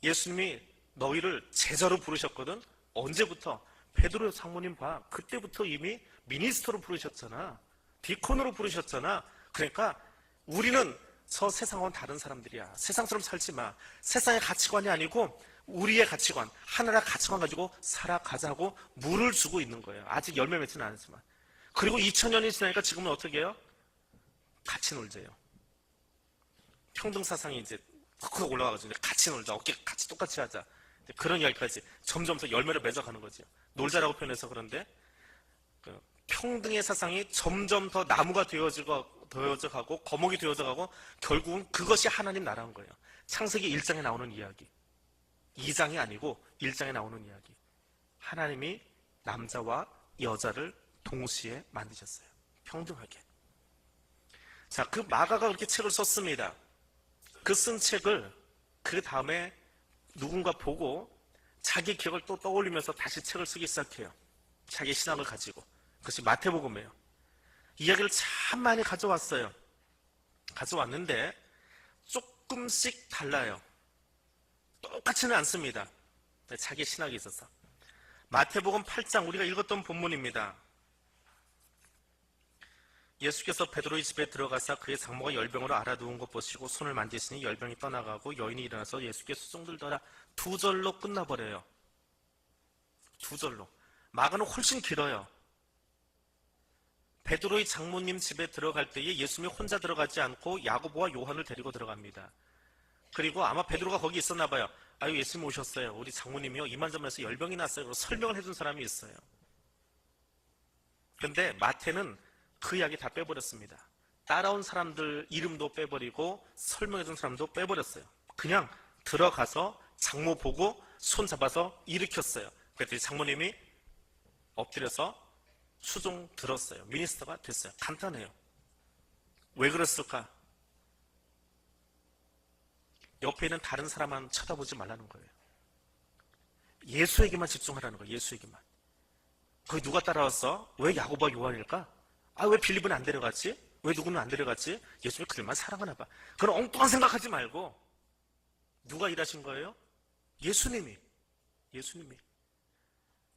예수님이 너희를 제자로 부르셨거든. 언제부터? 베드로 장모님 봐. 그때부터 이미 미니스터로 부르셨잖아. 디콘으로 부르셨잖아. 그러니까 우리는 저 세상과는 다른 사람들이야. 세상처럼 살지 마. 세상의 가치관이 아니고 우리의 가치관, 하나의 가치관 가지고 살아가자고 물을 주고 있는 거예요. 아직 열매 맺지는 않았지만. 그리고 2000년이 지나니까 지금은 어떻게 해요? 같이 놀자요. 평등 사상이 이제 훅 올라가가지고 같이 놀자, 어깨 같이 똑같이 하자. 그런 이야기까지 점점 더 열매를 맺어가는 거죠. 놀자라고 표현해서 그런데 평등의 사상이 점점 더 나무가 되어져 가고 거목이 되어져 가고 결국은 그것이 하나님 나라인 거예요. 창세기 1장에 나오는 이야기. 2장이 아니고 1장에 나오는 이야기. 하나님이 남자와 여자를 동시에 만드셨어요. 평등하게. 자, 그 마가가 그렇게 책을 썼습니다. 그 쓴 책을 그 다음에 누군가 보고 자기 기억을 또 떠올리면서 다시 책을 쓰기 시작해요. 자기 신앙을 가지고. 그것이 마태복음이에요. 이야기를 참 많이 가져왔어요. 가져왔는데 조금씩 달라요. 똑같지는 않습니다. 자기 신학이 있어서. 마태복음 8장 우리가 읽었던 본문입니다. 예수께서 베드로의 집에 들어가사 그의 장모가 열병으로 앓아누운 것 보시고 손을 만지시니 열병이 떠나가고 여인이 일어나서 예수께 수종들더라. 2절로 끝나버려요. 2절로. 마가는 훨씬 길어요. 베드로의 장모님 집에 들어갈 때에 예수님이 혼자 들어가지 않고 야고보와 요한을 데리고 들어갑니다. 그리고 아마 베드로가 거기 있었나 봐요. 예수님 오셨어요. 우리 장모님이요 이만저만해서 열병이 났어요. 그리고 설명을 해준 사람이 있어요. 그런데 마태는 그 이야기 다 빼버렸습니다. 따라온 사람들 이름도 빼버리고 설명해준 사람도 빼버렸어요. 그냥 들어가서 장모 보고 손 잡아서 일으켰어요. 그랬더니 장모님이 엎드려서 수종 들었어요. 미니스터가 됐어요. 간단해요. 왜 그랬을까? 옆에 있는 다른 사람만 쳐다보지 말라는 거예요. 예수에게만 집중하라는 거예요. 예수에게만. 거기 누가 따라왔어? 왜 야고보와 요한일까? 왜 빌립은 안 데려갔지? 왜 누구는 안 데려갔지? 예수님이 그들만 사랑하나 봐. 그런 엉뚱한 생각하지 말고 누가 일하신 거예요? 예수님이.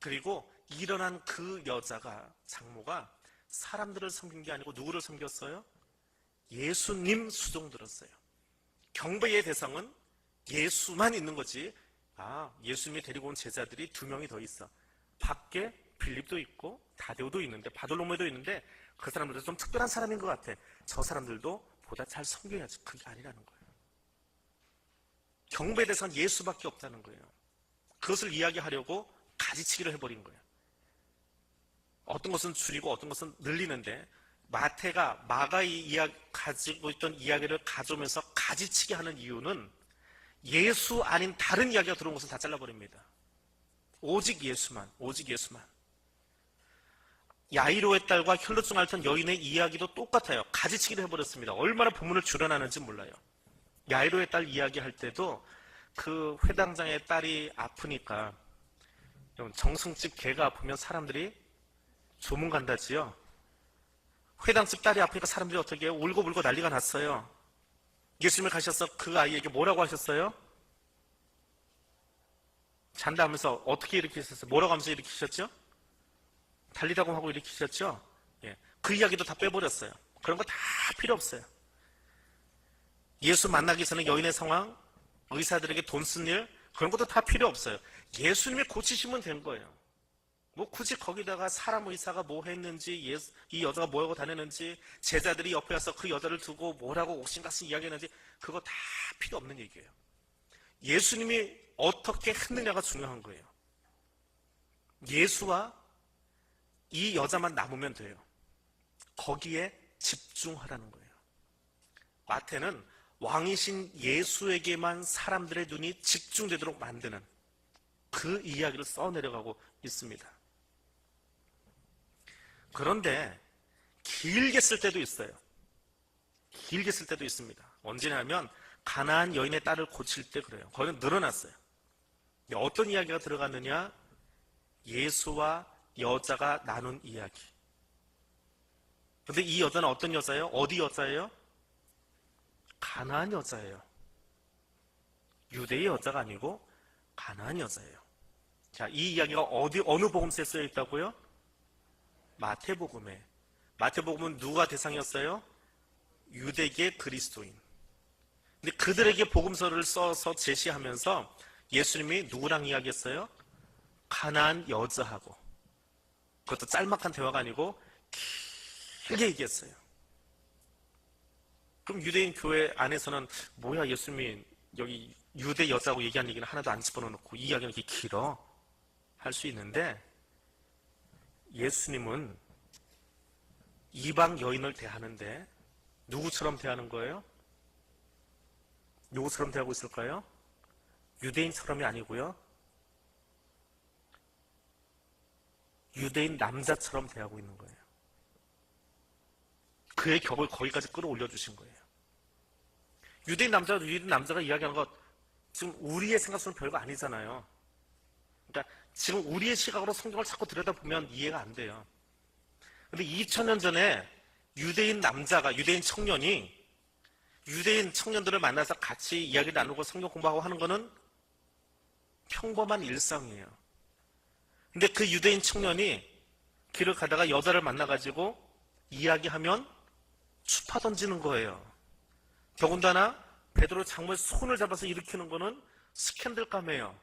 그리고 일어난 그 여자가 장모가 사람들을 섬긴 게 아니고 누구를 섬겼어요? 예수님 수종 들었어요. 경배의 대상은 예수만 있는 거지. 예수님이 데리고 온 제자들이 2명이 더 있어. 밖에 빌립도 있고 다데오도 있는데 바돌로메도 있는데 그 사람들도 좀 특별한 사람인 것 같아. 저 사람들도 보다 잘 섬겨야지. 그게 아니라는 거예요. 경배의 대상은 예수밖에 없다는 거예요. 그것을 이야기하려고 가지치기를 해버린 거예요. 어떤 것은 줄이고 어떤 것은 늘리는데 마태가 마가의 가지고 있던 이야기를 가져오면서 가지치기 하는 이유는 예수 아닌 다른 이야기가 들어온 것을 다 잘라버립니다. 오직 예수만. 야이로의 딸과 혈루증 앓던 여인의 이야기도 똑같아요. 가지치기를 해버렸습니다. 얼마나 본문을 줄여나는지 몰라요. 야이로의 딸 이야기할 때도 그 회당장의 딸이 아프니까 정승집 개가 아프면 사람들이 조문 간다지요. 회당집 딸이 아프니까 사람들이 어떻게 해요? 울고불고 난리가 났어요. 예수님이 가셔서 그 아이에게 뭐라고 하셨어요? 잔다 하면서 어떻게 일으키셨어요? 뭐라고 하면서 일으키셨죠? 달리라고 하고 일으키셨죠? 그 이야기도 다 빼버렸어요. 그런 거 다 필요 없어요. 예수 만나기 전에 여인의 상황, 의사들에게 돈 쓴 일, 그런 것도 다 필요 없어요. 예수님이 고치시면 된 거예요. 굳이 거기다가 사람 의사가 뭐 했는지, 이 여자가 뭐 하고 다녔는지, 제자들이 옆에 와서 그 여자를 두고 뭐라고 옥신각신 이야기했는지, 그거 다 필요 없는 얘기예요. 예수님이 어떻게 했느냐가 중요한 거예요. 예수와 이 여자만 남으면 돼요. 거기에 집중하라는 거예요. 마태는 왕이신 예수에게만 사람들의 눈이 집중되도록 만드는 그 이야기를 써내려가고 있습니다. 그런데 길게 쓸 때도 있어요. 길게 쓸 때도 있습니다. 언제냐면 가나안 여인의 딸을 고칠 때 그래요. 거기는 늘어났어요. 어떤 이야기가 들어갔느냐? 예수와 여자가 나눈 이야기. 근데 이 여자는 어떤 여자예요? 어디 여자예요? 가나안 여자예요. 유대의 여자가 아니고 가나안 여자예요. 자, 이 이야기가 어느 복음서에 쓰여 있다고요? 마태복음에. 마태복음은 누가 대상이었어요? 유대계 그리스도인. 근데 그들에게 복음서를 써서 제시하면서 예수님이 누구랑 이야기했어요? 가나안 여자하고. 그것도 짤막한 대화가 아니고 길게 얘기했어요. 그럼 유대인 교회 안에서는 뭐야, 예수님이 여기 유대 여자하고 얘기한 얘기는 하나도 안 집어넣고 이 이야기는 이렇게 길어 할 수 있는데, 예수님은 이방 여인을 대하는데 누구처럼 대하는 거예요? 누구처럼 대하고 있을까요? 유대인처럼이 아니고요, 유대인 남자처럼 대하고 있는 거예요. 그의 격을 거기까지 끌어올려 주신 거예요. 유대인 남자가 이야기하는 것, 지금 우리의 생각으로는 별거 아니잖아요. 그러니까 지금 우리의 시각으로 성경을 자꾸 들여다보면 이해가 안 돼요. 근데 2000년 전에 유대인 남자가, 유대인 청년이 유대인 청년들을 만나서 같이 이야기 나누고 성경 공부하고 하는 거는 평범한 일상이에요. 근데 그 유대인 청년이 길을 가다가 여자를 만나가지고 이야기하면 추파 던지는 거예요. 더군다나 베드로 장모의 손을 잡아서 일으키는 거는 스캔들감이에요.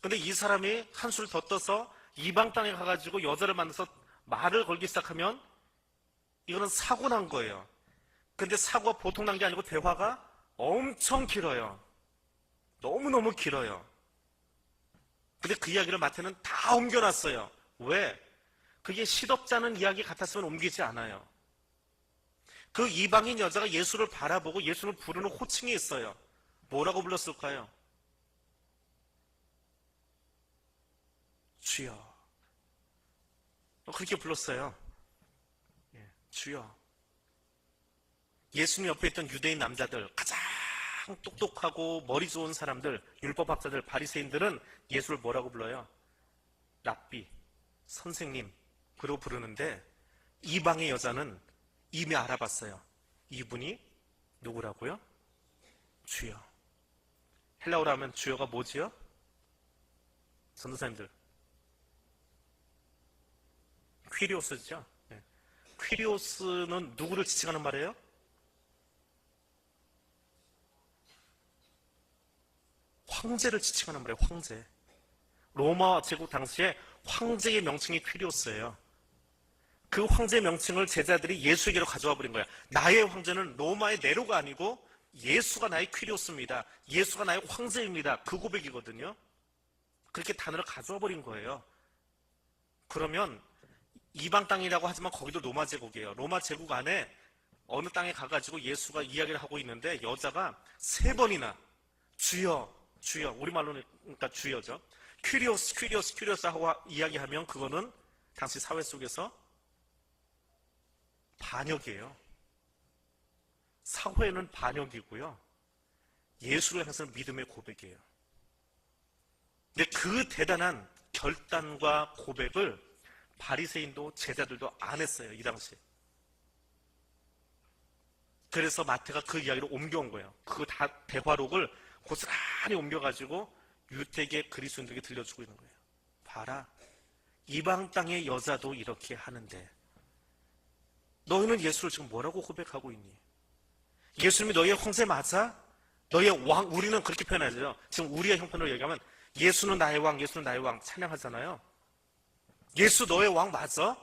근데 이 사람이 한술 더 떠서 이방 땅에 가가지고 여자를 만나서 말을 걸기 시작하면 이거는 사고 난 거예요. 근데 사고가 보통 난 게 아니고 대화가 엄청 길어요. 너무너무 길어요. 근데 그 이야기를 마태는 다 옮겨놨어요. 왜? 그게 시덥잖은 이야기 같았으면 옮기지 않아요. 그 이방인 여자가 예수를 바라보고 예수를 부르는 호칭이 있어요. 뭐라고 불렀을까요? 주여. 그렇게 불렀어요. 주여. 예수님 옆에 있던 유대인 남자들, 가장 똑똑하고 머리 좋은 사람들, 율법학자들, 바리새인들은 예수를 뭐라고 불러요? 랍비, 선생님, 그러고 부르는데 이방의 여자는 이미 알아봤어요. 이분이 누구라고요? 주여. 헬라어로 하면 주여가 뭐지요? 전도사님들, 퀴리오스죠. 퀴리오스는 누구를 지칭하는 말이에요? 황제를 지칭하는 말이에요. 황제. 로마 제국 당시에 황제의 명칭이 퀴리오스예요. 그 황제 명칭을 제자들이 예수에게로 가져와 버린 거야. 나의 황제는 로마의 네로가 아니고 예수가 나의 퀴리오스입니다. 예수가 나의 황제입니다. 그 고백이거든요. 그렇게 단어를 가져와 버린 거예요. 그러면 이방 땅이라고 하지만 거기도 로마 제국이에요. 로마 제국 안에 어느 땅에 가가지고 예수가 이야기를 하고 있는데 여자가 3번이나 주여, 주여, 우리말로는 그러니까 주여죠. 퀴리오스, 퀴리오스, 퀴리오스 하고 이야기하면 그거는 당시 사회 속에서 반역이에요. 사회는 반역이고요. 예수를 향해서는 믿음의 고백이에요. 근데 그 대단한 결단과 고백을 바리새인도 제자들도 안 했어요. 이 당시에. 그래서 마태가 그 이야기를 옮겨온 거예요. 그 대화록을 고스란히 옮겨가지고 유대계 그리스도인들에게 들려주고 있는 거예요. 봐라, 이방 땅의 여자도 이렇게 하는데 너희는 예수를 지금 뭐라고 고백하고 있니? 예수님이 너희의 황제 맞아? 너희의 왕, 우리는 그렇게 표현하죠. 지금 우리의 형편으로 얘기하면 예수는 나의 왕, 예수는 나의 왕 찬양하잖아요. 예수 너의 왕 맞아?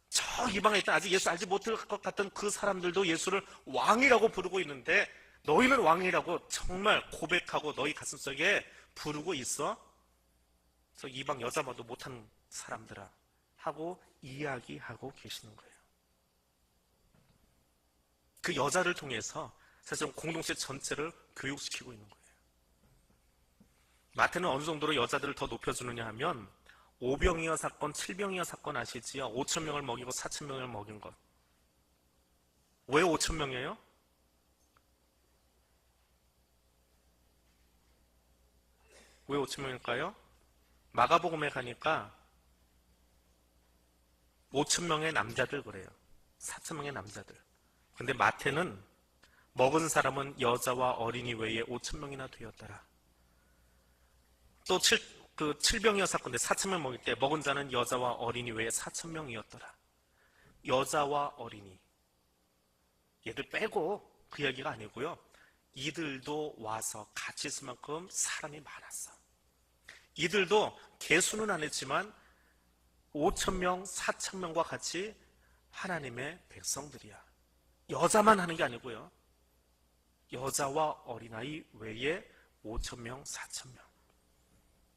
저 이방에 있던 아직 예수 알지 못할 것 같던 그 사람들도 예수를 왕이라고 부르고 있는데 너희는 왕이라고 정말 고백하고 너희 가슴속에 부르고 있어? 그래서 이방 여자마도 못한 사람들아 하고 이야기하고 계시는 거예요. 그 여자를 통해서 사실 공동체 전체를 교육시키고 있는 거예요. 마태는 어느 정도로 여자들을 더 높여주느냐 하면 오병이어 사건, 칠병이어 사건 아시지요? 5천 명을 먹이고 4천 명을 먹인 것. 왜 5천 명이에요? 왜 5천 명일까요? 마가복음에 가니까 5천 명의 남자들 그래요. 4천 명의 남자들. 근데 마태는 먹은 사람은 여자와 어린이 외에 5천 명이나 되었더라. 또 7병이어 사건인데 4천 명 먹일 때 먹은 자는 여자와 어린이 외에 4천 명이었더라. 여자와 어린이. 얘들 빼고 그 이야기가 아니고요. 이들도 와서 같이 있을 만큼 사람이 많았어. 이들도 개수는 안 했지만 5천 명, 4천 명과 같이 하나님의 백성들이야. 여자만 하는 게 아니고요. 여자와 어린아이 외에 5천 명, 4천 명.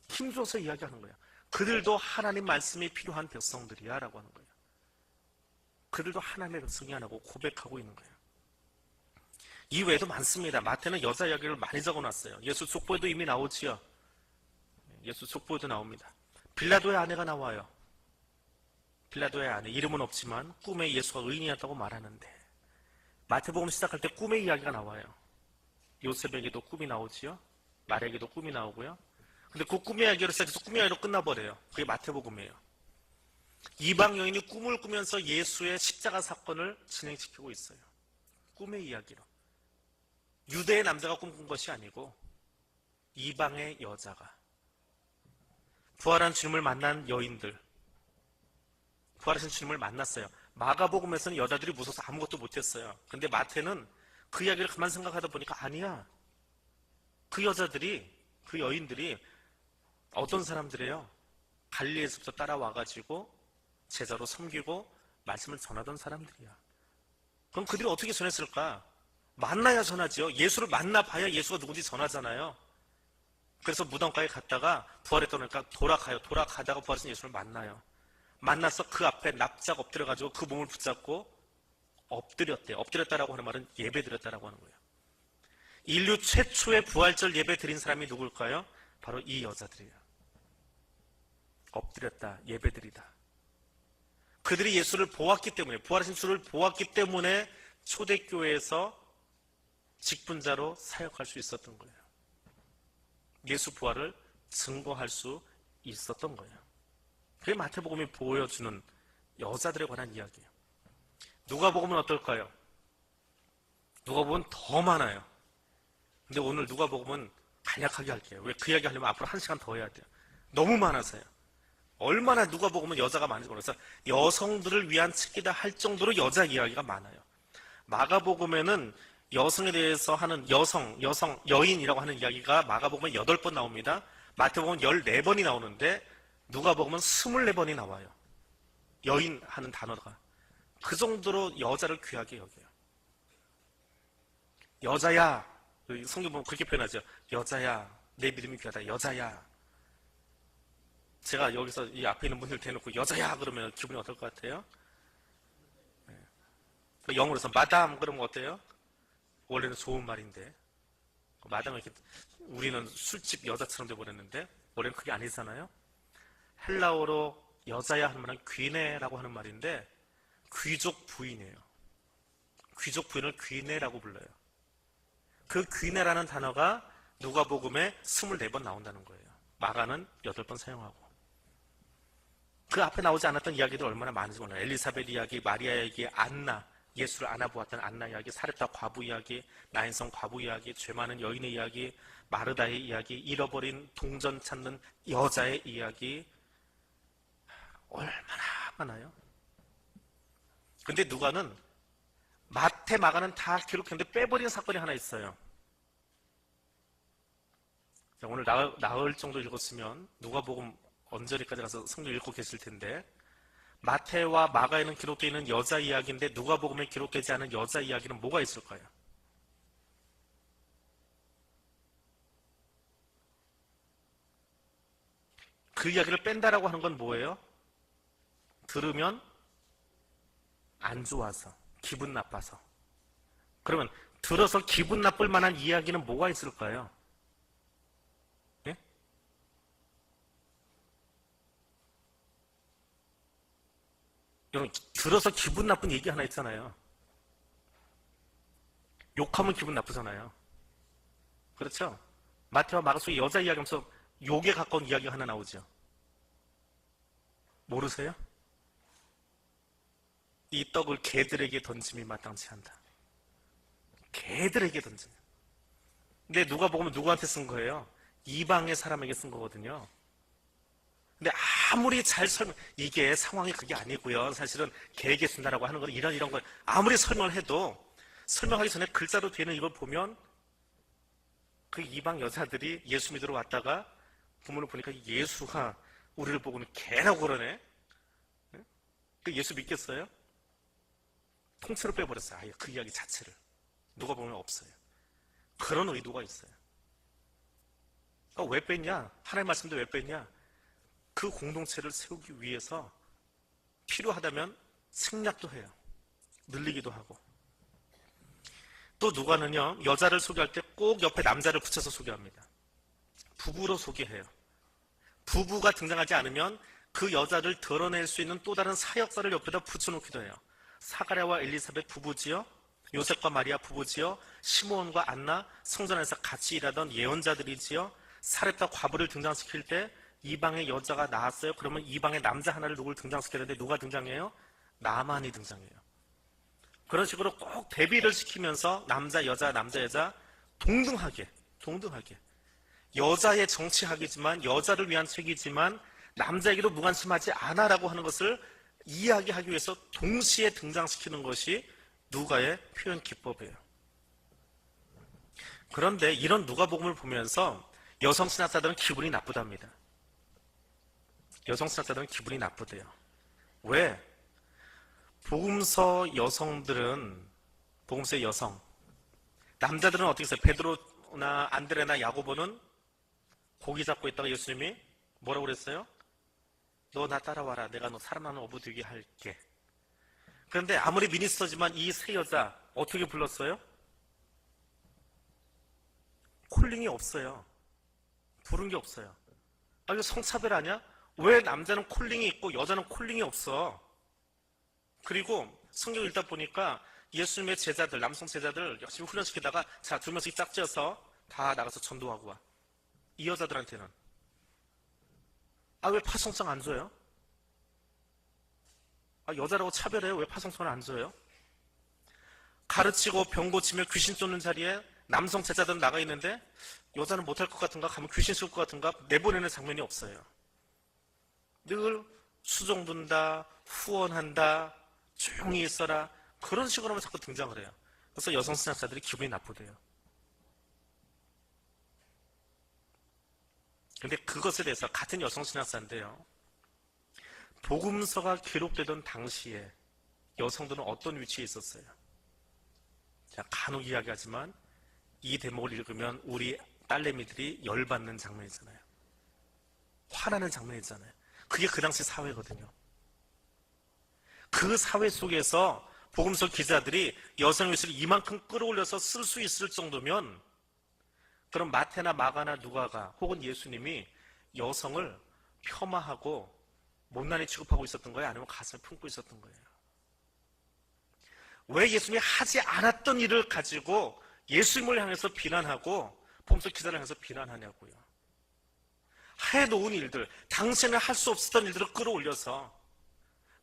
힘줘서 이야기하는 거예요. 그들도 하나님 말씀이 필요한 백성들이야 라고 하는 거예요. 그들도 하나님의 백성이 하나고 고백하고 있는 거예요. 이 외에도 많습니다. 마태는 여자 이야기를 많이 적어놨어요. 예수 족보에도 이미 나오지요. 예수 족보에도 나옵니다. 빌라도의 아내가 나와요. 빌라도의 아내, 이름은 없지만 꿈에 예수가 의인이었다고 말하는데 마태복음 시작할 때 꿈의 이야기가 나와요. 요셉에게도 꿈이 나오지요. 마리아에게도 꿈이 나오고요. 근데 그 꿈의 이야기로 시작해서 꿈의 이야기로 끝나버려요. 그게 마태복음이에요. 이방 여인이 꿈을 꾸면서 예수의 십자가 사건을 진행시키고 있어요. 꿈의 이야기로. 유대의 남자가 꿈꾼 것이 아니고 이방의 여자가 부활한 주님을 만난 여인들, 부활하신 주님을 만났어요. 마가복음에서는 여자들이 무서워서 아무것도 못했어요. 근데 마태는 그 이야기를 가만 생각하다 보니까 아니야. 그 여자들이, 그 여인들이 어떤 사람들이에요? 갈릴리에서부터 따라와가지고 제자로 섬기고 말씀을 전하던 사람들이야. 그럼 그들이 어떻게 전했을까? 만나야 전하지요. 예수를 만나봐야 예수가 누군지 전하잖아요. 그래서 무덤가에 갔다가 부활했다고 하니까 돌아가요. 돌아가다가 부활하신 예수를 만나요. 만나서 그 앞에 납작 엎드려가지고 그 몸을 붙잡고 엎드렸대요. 엎드렸다라고 하는 말은 예배 드렸다라고 하는 거예요. 인류 최초의 부활절 예배 드린 사람이 누굴까요? 바로 이 여자들이에요. 엎드렸다, 예배 드리다. 그들이 예수를 보았기 때문에, 부활하신 주를 보았기 때문에 초대교회에서 직분자로 사역할 수 있었던 거예요. 예수 부활을 증거할 수 있었던 거예요. 그게 마태복음이 보여주는 여자들에 관한 이야기예요. 누가복음은 어떨까요? 누가복음은 더 많아요. 근데 오늘 누가복음은 간략하게 할게요. 왜 그 이야기 하려면 앞으로 1시간 더 해야 돼요. 너무 많아서요. 얼마나 누가복음은 여자가 많은지 모르겠어요. 여성들을 위한 책이다 할 정도로 여자 이야기가 많아요. 마가복음에는 여성에 대해서 하는 여인이라고 하는 이야기가 마가복음에 8번 나옵니다. 마태복음은 14번이 나오는데 누가복음은 24번이 나와요. 여인 하는 단어가. 그 정도로 여자를 귀하게 여겨요. 여자야. 성경 보면 그렇게 표현하죠. 여자야. 내 믿음이 귀하다. 여자야. 제가 여기서 이 앞에 있는 분들 대놓고 여자야 그러면 기분이 어떨 것 같아요? 네. 영어로서 마담 그러면 어때요? 원래는 좋은 말인데 마담은 이렇게 우리는 술집 여자처럼 돼버렸는데 원래는 그게 아니잖아요. 헬라어로 여자야 하는 말은 귀네라고 하는 말인데 귀족 부인이에요. 귀족 부인을 귀네라고 불러요. 그 귀네라는 단어가 누가복음에 24번 나온다는 거예요. 마가는 8번 사용하고. 그 앞에 나오지 않았던 이야기들 얼마나 많은지 몰라요. 엘리사벳 이야기, 마리아 이야기, 안나, 예수를 안아보았던 안나 이야기, 사렙다 과부 이야기, 나인성 과부 이야기, 죄 많은 여인의 이야기, 마르다의 이야기, 잃어버린 동전 찾는 여자의 이야기 얼마나 많아요. 근데 누가는 마태, 마가는 다 기록했는데 빼버린 사건이 하나 있어요. 자, 오늘 나흘 정도 읽었으면 누가복음 언저리까지 가서 성경 읽고 계실 텐데 마태와 마가에는 기록되어 있는 여자 이야기인데 누가복음에 기록되지 않은 여자 이야기는 뭐가 있을까요? 그 이야기를 뺀다라고 하는 건 뭐예요? 들으면 안 좋아서, 기분 나빠서. 그러면 들어서 기분 나쁠 만한 이야기는 뭐가 있을까요? 예? 여러분, 들어서 기분 나쁜 얘기 하나 있잖아요. 욕하면 기분 나쁘잖아요. 그렇죠? 마태와 마가 속에 여자 이야기하면서 욕에 가까운 이야기가 하나 나오죠. 모르세요? 이 떡을 개들에게 던짐이 마땅치 않다. 개들에게 던짐. 근데 누가 보면 누구한테 쓴 거예요? 이방의 사람에게 쓴 거거든요. 근데 아무리 잘 이게 상황이 그게 아니고요. 사실은 개에게 쓴다라고 하는 건 이런 걸 아무리 설명을 해도 설명하기 전에 글자로 되는 이걸 보면 그 이방 여자들이 예수 믿으러 왔다가 부모를 보니까 예수가 우리를 보고는 개라고 그러네? 그 예수 믿겠어요? 통째로 빼버렸어요. 아예 그 이야기 자체를. 누가 보면 없어요. 그런 의도가 있어요. 그러니까 왜 뺐냐? 하나님 말씀도 왜 뺐냐? 그 공동체를 세우기 위해서 필요하다면 생략도 해요. 늘리기도 하고. 또 누가는요, 여자를 소개할 때 꼭 옆에 남자를 붙여서 소개합니다. 부부로 소개해요. 부부가 등장하지 않으면 그 여자를 드러낼 수 있는 또 다른 사역사를 옆에다 붙여놓기도 해요. 사가랴와 엘리사벳 부부지요, 요셉과 마리아 부부지요, 시므온과 안나 성전 안에서 같이 일하던 예언자들이지요, 사렙과 과부를 등장시킬 때 이방의 여자가 나왔어요. 그러면 이방의 남자 하나를 누굴 등장시켜야 되는데 누가 등장해요? 나만이 등장해요. 그런 식으로 꼭 대비를 시키면서 남자 여자 동등하게 여자의 정치학이지만 여자를 위한 책이지만 남자에게도 무관심하지 않아라고 하는 것을 이야기하기 위해서 동시에 등장시키는 것이 누가의 표현 기법이에요. 그런데 이런 누가복음을 보면서 여성 신학자들은 기분이 나쁘답니다. 여성 신학자들은 기분이 나쁘대요. 왜? 복음서 복음서의 여성, 남자들은 어떻게 했어요? 베드로나 안드레나 야고보는 고기 잡고 있다가 예수님이 뭐라고 그랬어요? 너 나 따라와라. 내가 너 사람 하나 어부되게 할게. 그런데 아무리 미니스터지만 이 세 여자 어떻게 불렀어요? 콜링이 없어요. 부른 게 없어요. 아, 이거 성차별 아니야? 왜 남자는 콜링이 있고 여자는 콜링이 없어? 그리고 성경 읽다 보니까 예수님의 제자들, 남성 제자들 열심히 훈련시키다가 자, 두 명씩 짝지어서 다 나가서 전도하고 와. 이 여자들한테는. 아, 왜 파송장 안 줘요? 아, 여자라고 차별해요? 왜 파송장을 안 줘요? 가르치고 병 고치며 귀신 쫓는 자리에 남성 제자들은 나가 있는데 여자는 못할 것 같은가? 가면 귀신 쏠 것 같은가? 내보내는 장면이 없어요. 늘 수종둔다, 후원한다, 조용히 있어라. 그런 식으로만 자꾸 등장을 해요. 그래서 여성 신학자들이 기분이 나쁘대요. 근데 그것에 대해서 같은 여성 신학자인데요. 복음서가 기록되던 당시에 여성들은 어떤 위치에 있었어요? 자, 간혹 이야기하지만 이 대목을 읽으면 우리 딸내미들이 열받는 장면이잖아요. 화나는 장면이잖아요. 그게 그 당시 사회거든요. 그 사회 속에서 복음서 기자들이 여성 위치를 이만큼 끌어올려서 쓸 수 있을 정도면 그럼 마태나 마가나 누가가 혹은 예수님이 여성을 폄하하고 못난이 취급하고 있었던 거예요? 아니면 가슴에 품고 있었던 거예요? 왜 예수님이 하지 않았던 일을 가지고 예수님을 향해서 비난하고 복음서 기자를 향해서 비난하냐고요. 해놓은 일들, 당시에는 할 수 없었던 일들을 끌어올려서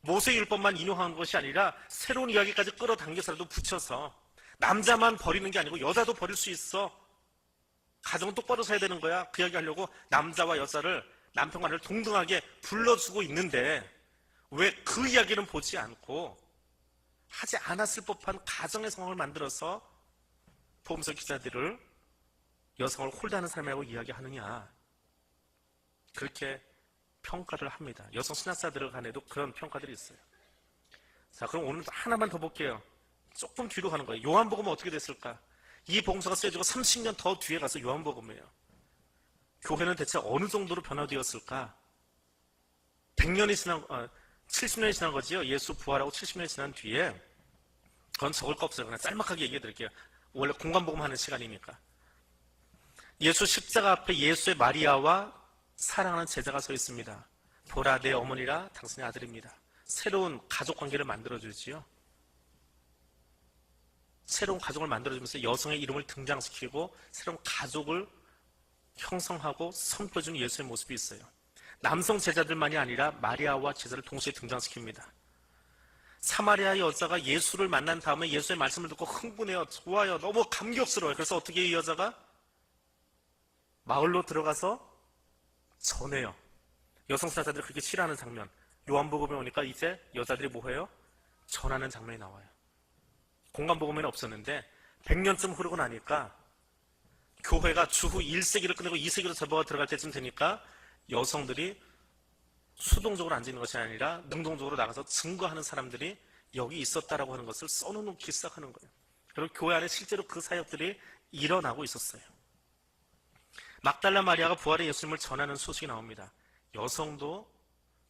모세율법만 인용한 것이 아니라 새로운 이야기까지 끌어당겨서라도 붙여서 남자만 버리는 게 아니고 여자도 버릴 수 있어. 가정은 똑바로 서야 되는 거야. 그 이야기 하려고 남자와 여자를, 남편과 아내를 동등하게 불러주고 있는데 왜 그 이야기는 보지 않고 하지 않았을 법한 가정의 상황을 만들어서 복음서 기자들을 여성을 홀대하는 사람이라고 이야기하느냐. 그렇게 평가를 합니다. 여성 신학자들 간에도 그런 평가들이 있어요. 자, 그럼 오늘 하나만 더 볼게요. 조금 뒤로 가는 거예요. 요한복음은 어떻게 됐을까? 이 복음서가 쓰여지고 30년 더 뒤에 가서 요한복음이에요. 교회는 대체 어느 정도로 변화되었을까? 70년이 지난 거지요. 예수 부활하고 70년이 지난 뒤에 그건 적을 거 없어요. 그냥 짤막하게 얘기해 드릴게요. 원래 공간복음하는 시간이니까. 예수 십자가 앞에 예수의 마리아와 사랑하는 제자가 서 있습니다. 보라, 내 어머니라 당신의 아들입니다. 새로운 가족 관계를 만들어주지요. 새로운 가족을 만들어주면서 여성의 이름을 등장시키고 새로운 가족을 형성하고 선포해주는 예수의 모습이 있어요. 남성 제자들만이 아니라 마리아와 제자를 동시에 등장시킵니다. 사마리아의 여자가 예수를 만난 다음에 예수의 말씀을 듣고 흥분해요. 좋아요. 너무 감격스러워요. 그래서 어떻게 이 여자가 마을로 들어가서 전해요. 여성 사자들이 그렇게 싫어하는 장면. 요한복음에 오니까 이제 여자들이 뭐해요? 전하는 장면이 나와요. 공간복음에는 없었는데 100년쯤 흐르고 나니까 교회가 주후 1세기를 끝내고 2세기로 접어가 들어갈 때쯤 되니까 여성들이 수동적으로 앉아있는 것이 아니라 능동적으로 나가서 증거하는 사람들이 여기 있었다라고 하는 것을 써놓기 시작하는 거예요. 그리고 교회 안에 실제로 그 사역들이 일어나고 있었어요. 막달라 마리아가 부활의 예수님을 전하는 소식이 나옵니다. 여성도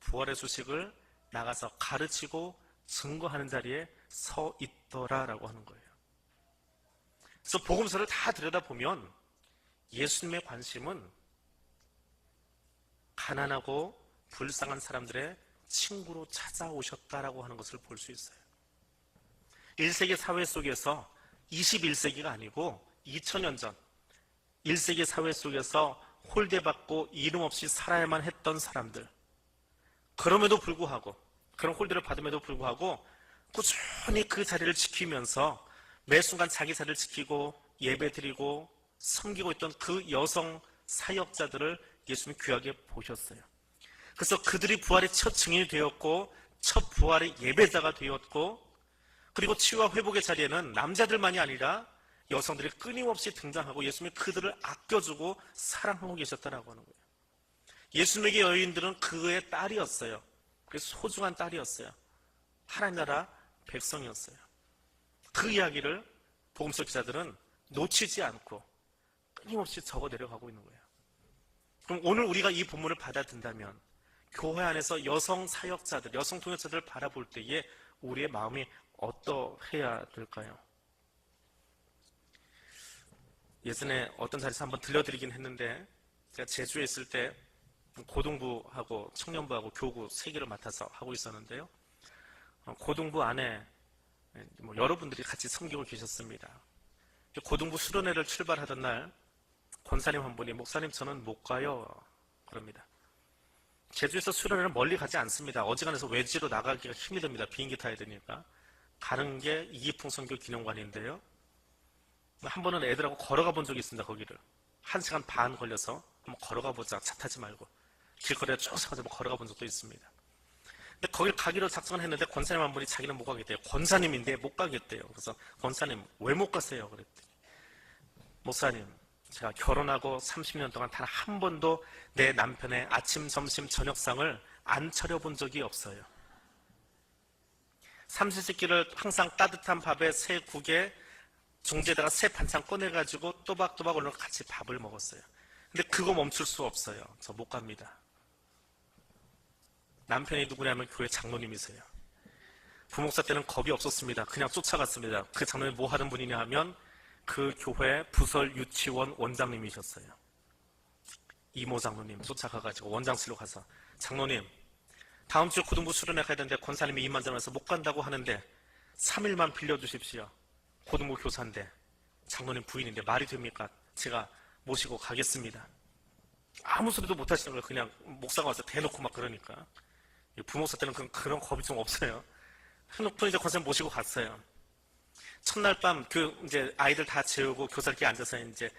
부활의 소식을 나가서 가르치고 증거하는 자리에 서 있더라라고 하는 거예요. 그래서 복음서를 다 들여다보면 예수님의 관심은 가난하고 불쌍한 사람들의 친구로 찾아오셨다라고 하는 것을 볼 수 있어요. 1세기 사회 속에서 21세기가 아니고 2000년 전 1세기 사회 속에서 홀대받고 이름 없이 살아야만 했던 사람들, 그럼에도 불구하고 그런 홀대를 받음에도 불구하고 꾸준히 그 자리를 지키면서 매 순간 자기 자리를 지키고 예배드리고 섬기고 있던 그 여성 사역자들을 예수님이 귀하게 보셨어요. 그래서 그들이 부활의 첫 증인이 되었고 첫 부활의 예배자가 되었고, 그리고 치유와 회복의 자리에는 남자들만이 아니라 여성들이 끊임없이 등장하고 예수님이 그들을 아껴주고 사랑하고 계셨다라고 하는 거예요. 예수님에게 여인들은 그의 딸이었어요. 그래서 소중한 딸이었어요. 하나님 나라 백성이었어요. 그 이야기를 복음서 기자들은 놓치지 않고 끊임없이 적어 내려가고 있는 거예요. 그럼 오늘 우리가 이 본문을 받아든다면 교회 안에서 여성 사역자들, 여성 통역자들을 바라볼 때에 우리의 마음이 어떠해야 될까요? 예전에 어떤 자리에서 한번 들려드리긴 했는데, 제가 제주에 있을 때 고등부하고 청년부하고 교구 3개를 맡아서 하고 있었는데요. 고등부 안에 여러분들이 같이 섬기고 계셨습니다. 고등부 수련회를 출발하던 날 권사님 한 분이 목사님 저는 못 가요 그럽니다. 제주에서 수련회는 멀리 가지 않습니다. 어지간해서 외지로 나가기가 힘이 듭니다. 비행기 타야 되니까. 가는 게 이기풍 선교 기념관인데요. 한 번은 애들하고 걸어가 본 적이 있습니다. 거기를 1시간 반 걸려서 한번 걸어가 보자. 차 타지 말고 길거리에 쭉 서가지고 걸어가 본 적도 있습니다. 근데 거길 가기로 작정을 했는데 권사님 한 분이 자기는 못 가겠대요. 권사님인데 못 가겠대요. 그래서 권사님 왜 못 가세요? 그랬더니 목사님 제가 결혼하고 30년 동안 단 한 번도 내 남편의 아침, 점심, 저녁상을 안 차려본 적이 없어요. 삼시세끼를 항상 따뜻한 밥에 새 국에 종지에다가 새 반찬 꺼내가지고 또박또박 올려 같이 밥을 먹었어요. 근데 그거 멈출 수 없어요. 저 못 갑니다. 남편이 누구냐면 교회 장로님이세요. 부목사 때는 겁이 없었습니다. 그냥 쫓아갔습니다. 그 장로님 뭐 하는 분이냐 하면 그 교회 부설 유치원 원장님이셨어요. 이모 장로님 쫓아가가지고 원장실로 가서 장로님 다음 주에 고등부 수련회 가야 되는데 권사님이 이만저만해서 못 간다고 하는데 3일만 빌려주십시오. 고등부 교사인데 장로님 부인인데 말이 됩니까? 제가 모시고 가겠습니다. 아무 소리도 못 하시는 거예요. 그냥 목사가 와서 대놓고 막 그러니까. 부목사 때는 그런 겁이 좀 없어요. 해놓고 이제 권사님 모시고 갔어요. 첫날 밤 이제 아이들 다 재우고 교사들끼리 앉아서 이제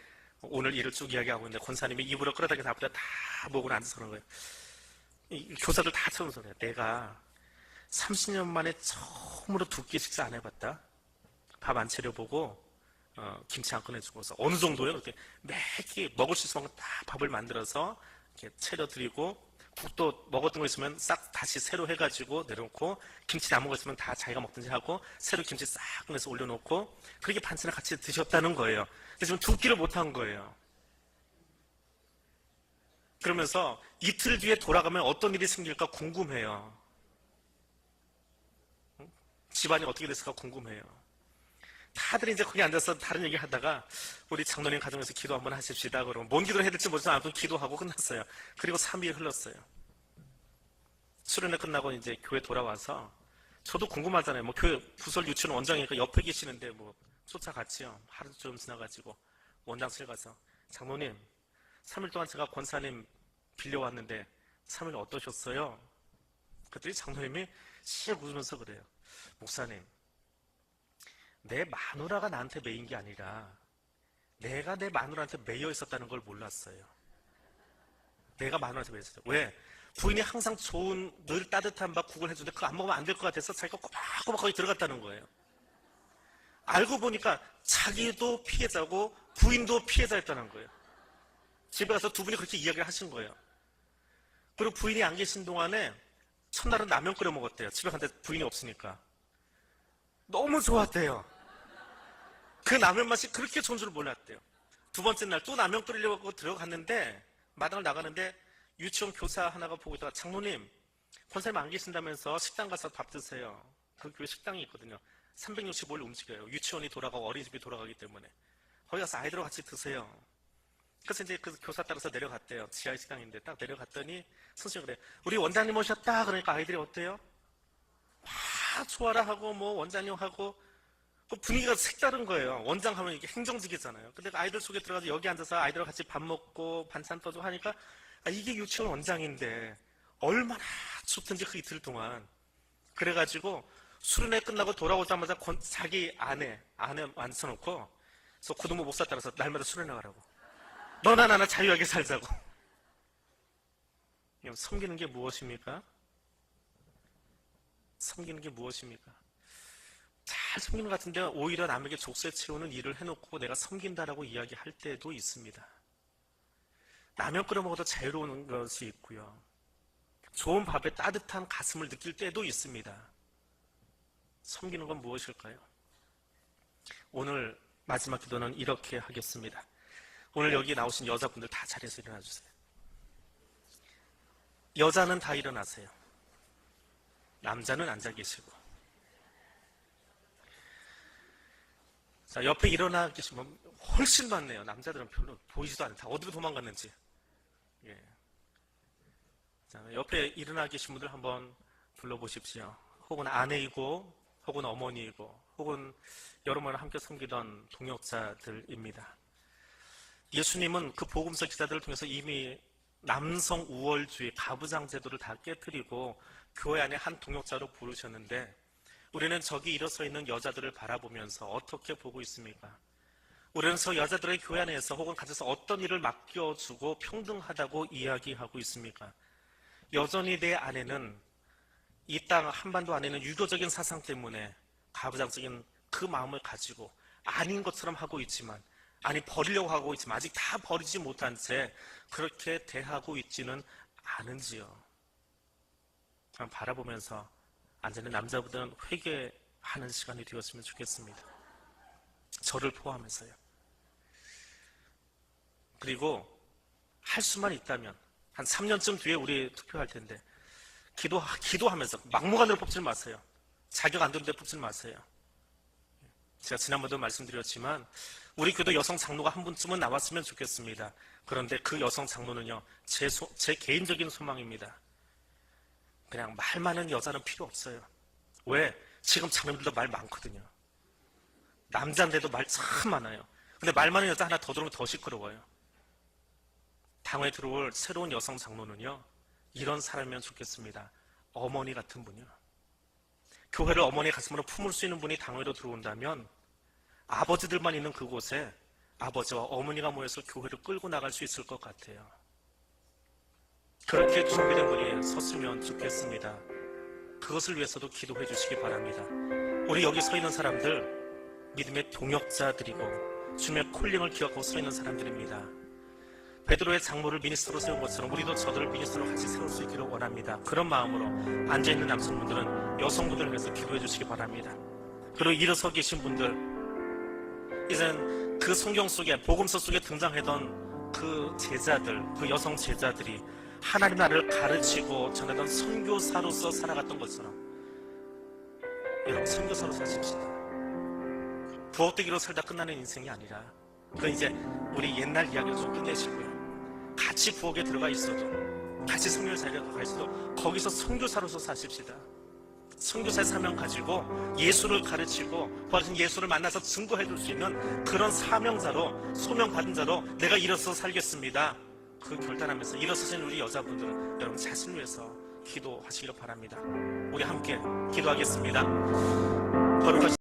오늘 일을 쭉 이야기하고 있는데 권사님이 입으로 끌어당겨서 앞에다 다 보고 앉아서 그런 거예요. 이 교사들 다 처음 소리야. 내가 30년 만에 처음으로 2끼 식사 안 해봤다. 밥 안 차려보고 김치 안 꺼내주고서 어느 정도요? 이렇게 매끼 먹을 수 있는 다 밥을 만들어서 이렇게 차려드리고 국도 먹었던 거 있으면 싹 다시 새로 해가지고 내려놓고 김치 남은 거 있으면 다 자기가 먹든지 하고 새로 김치 싹 꺼내서 올려놓고 그렇게 반찬을 같이 드셨다는 거예요. 근데 지금 2끼를 못한 거예요. 그러면서 이틀 뒤에 돌아가면 어떤 일이 생길까 궁금해요. 집안이 어떻게 됐을까 궁금해요. 다들 이제 거기 앉아서 다른 얘기 하다가 우리 장로님 가정에서 기도 한번 하십시다. 그러면 뭔 기도를 해야 될지 모르지만 아무튼 기도하고 끝났어요. 그리고 3일 흘렀어요. 수련회 끝나고 이제 교회 돌아와서 저도 궁금하잖아요. 뭐 교회 부설 유치원 원장이니까 옆에 계시는데 뭐 쫓아갔지요. 하루 좀 지나가지고 원장실 가서 장로님 3일 동안 제가 권사님 빌려왔는데 3일 어떠셨어요? 그랬더니 장로님이 씩 웃으면서 그래요. 목사님, 내 마누라가 나한테 매인 게 아니라 내가 내 마누라한테 매여 있었다는 걸 몰랐어요. 내가 마누라한테 매여 있었어요. 왜? 부인이 항상 좋은 늘 따뜻한 밥 국을 해주는데 그거 안 먹으면 안 될 것 같아서 자기가 꼬박꼬박 거기 들어갔다는 거예요. 알고 보니까 자기도 피해자고 부인도 피해자였다는 거예요. 집에 가서 두 분이 그렇게 이야기를 하신 거예요. 그리고 부인이 안 계신 동안에 첫날은 라면 끓여 먹었대요. 집에 갔는데 부인이 없으니까. 너무 좋았대요. 그 라면 맛이 그렇게 좋은 줄 몰랐대요. 두 번째 날 또 라면 끓이려고 들어갔는데 마당을 나가는데 유치원 교사 하나가 보고 있다가 장로님, 권사님 안 계신다면서 식당 가서 밥 드세요. 그 교회 식당이 있거든요. 365일 움직여요. 유치원이 돌아가고 어린이집이 돌아가기 때문에. 거기 가서 아이들과 같이 드세요. 그래서 이제 그 교사 따라서 내려갔대요. 지하 식당인데 딱 내려갔더니 선생님이 그래요. 우리 원장님 오셨다. 그러니까 아이들이 어때요? 막 좋아라 하고 뭐 원장님 하고 그 분위기가 색다른 거예요. 원장 하면 이게 행정직이잖아요. 근데 아이들 속에 들어가서 여기 앉아서 아이들과 같이 밥 먹고 반찬 떠주고 하니까 이게 유치원 원장인데 얼마나 좋던지 그 이틀 동안. 그래가지고 수련회 끝나고 돌아오자마자 자기 아내 앉혀놓고 그래서 고등부 목사 따라서 날마다 수련회 가라고. 너나 나나 자유하게 살자고. 섬기는 게 무엇입니까? 섬기는 게 무엇입니까? 잘 섬기는 것 같은데 오히려 남에게 족쇄 채우는 일을 해놓고 내가 섬긴다라고 이야기할 때도 있습니다. 라면 끓여 먹어도 자유로운 것이 있고요. 좋은 밥에 따뜻한 가슴을 느낄 때도 있습니다. 섬기는 건 무엇일까요? 오늘 마지막 기도는 이렇게 하겠습니다. 오늘 여기 나오신 여자분들 다 자리에서 일어나 주세요. 여자는 다 일어나세요. 남자는 앉아 계시고. 자, 옆에 일어나 계시면 훨씬 많네요. 남자들은 별로 보이지도 않다. 어디로 도망갔는지. 예. 자, 옆에 일어나 계신 분들 한번 불러보십시오. 혹은 아내이고, 혹은 어머니이고, 혹은 여러분과 함께 섬기던 동역자들입니다. 예수님은 그 복음서 기자들을 통해서 이미 남성 우월주의, 가부장 제도를 다 깨뜨리고 교회 안에 한 동역자로 부르셨는데 우리는 저기 일어서 있는 여자들을 바라보면서 어떻게 보고 있습니까? 우리는 저 여자들의 교회 안에서 혹은 가져서 어떤 일을 맡겨주고 평등하다고 이야기하고 있습니까? 여전히 내 안에는 이 땅 한반도 안에는 유교적인 사상 때문에 가부장적인 그 마음을 가지고 아닌 것처럼 하고 있지만 아니 버리려고 하고 있지만 아직 다 버리지 못한 채 그렇게 대하고 있지는 않은지요. 그냥 바라보면서 앉아있는 남자분들은 회개하는 시간이 되었으면 좋겠습니다. 저를 포함해서요. 그리고 할 수만 있다면 한 3년쯤 뒤에 우리 투표할 텐데 기도하면서 막무가내로 뽑지 마세요. 자격 안 되는데 뽑지 마세요. 제가 지난번에도 말씀드렸지만 우리 교도 여성 장로가 한 분쯤은 나왔으면 좋겠습니다. 그런데 그 여성 장로는요, 제 개인적인 소망입니다. 그냥 말 많은 여자는 필요 없어요. 왜? 지금 장로님들도 말 많거든요. 남자인데도 말 참 많아요. 근데 말 많은 여자 하나 더 들어오면 더 시끄러워요. 당에 들어올 새로운 여성 장로는요, 이런 사람이면 좋겠습니다. 어머니 같은 분이요. 교회를 어머니의 가슴으로 품을 수 있는 분이 당회로 들어온다면 아버지들만 있는 그곳에 아버지와 어머니가 모여서 교회를 끌고 나갈 수 있을 것 같아요. 그렇게 준비된 분이 섰으면 좋겠습니다. 그것을 위해서도 기도해 주시기 바랍니다. 우리 여기 서 있는 사람들 믿음의 동역자들이고 주님의 콜링을 기억하고 서 있는 사람들입니다. 베드로의 장모를 미니스터로 세운 것처럼 우리도 저들을 미니스터로 같이 세울 수 있기를 원합니다. 그런 마음으로 앉아있는 남성분들은 여성분들을 위해서 기도해 주시기 바랍니다. 그리고 일어서 계신 분들, 이젠 그 성경 속에 복음서 속에 등장하던 그 제자들, 그 여성 제자들이 하나님 나라를 가르치고 전하던 선교사로서 살아갔던 것처럼 여러분 선교사로 사십시다. 부엌대기로 살다 끝나는 인생이 아니라 그건 이제 우리 옛날 이야기를 좀 끝내시고요. 같이 부엌에 들어가 있어도, 같이 선교사에 가 있어도 거기서 선교사로서 사십시다. 선교사의 사명 가지고 예수를 가르치고 부활하신 예수를 만나서 증거해 줄 수 있는 그런 사명자로, 소명 받은 자로 내가 일어서 살겠습니다. 그 결단하면서 일어서신 우리 여자분들, 여러분 자신을 위해서 기도하시기를 바랍니다. 우리 함께 기도하겠습니다. 거룩하신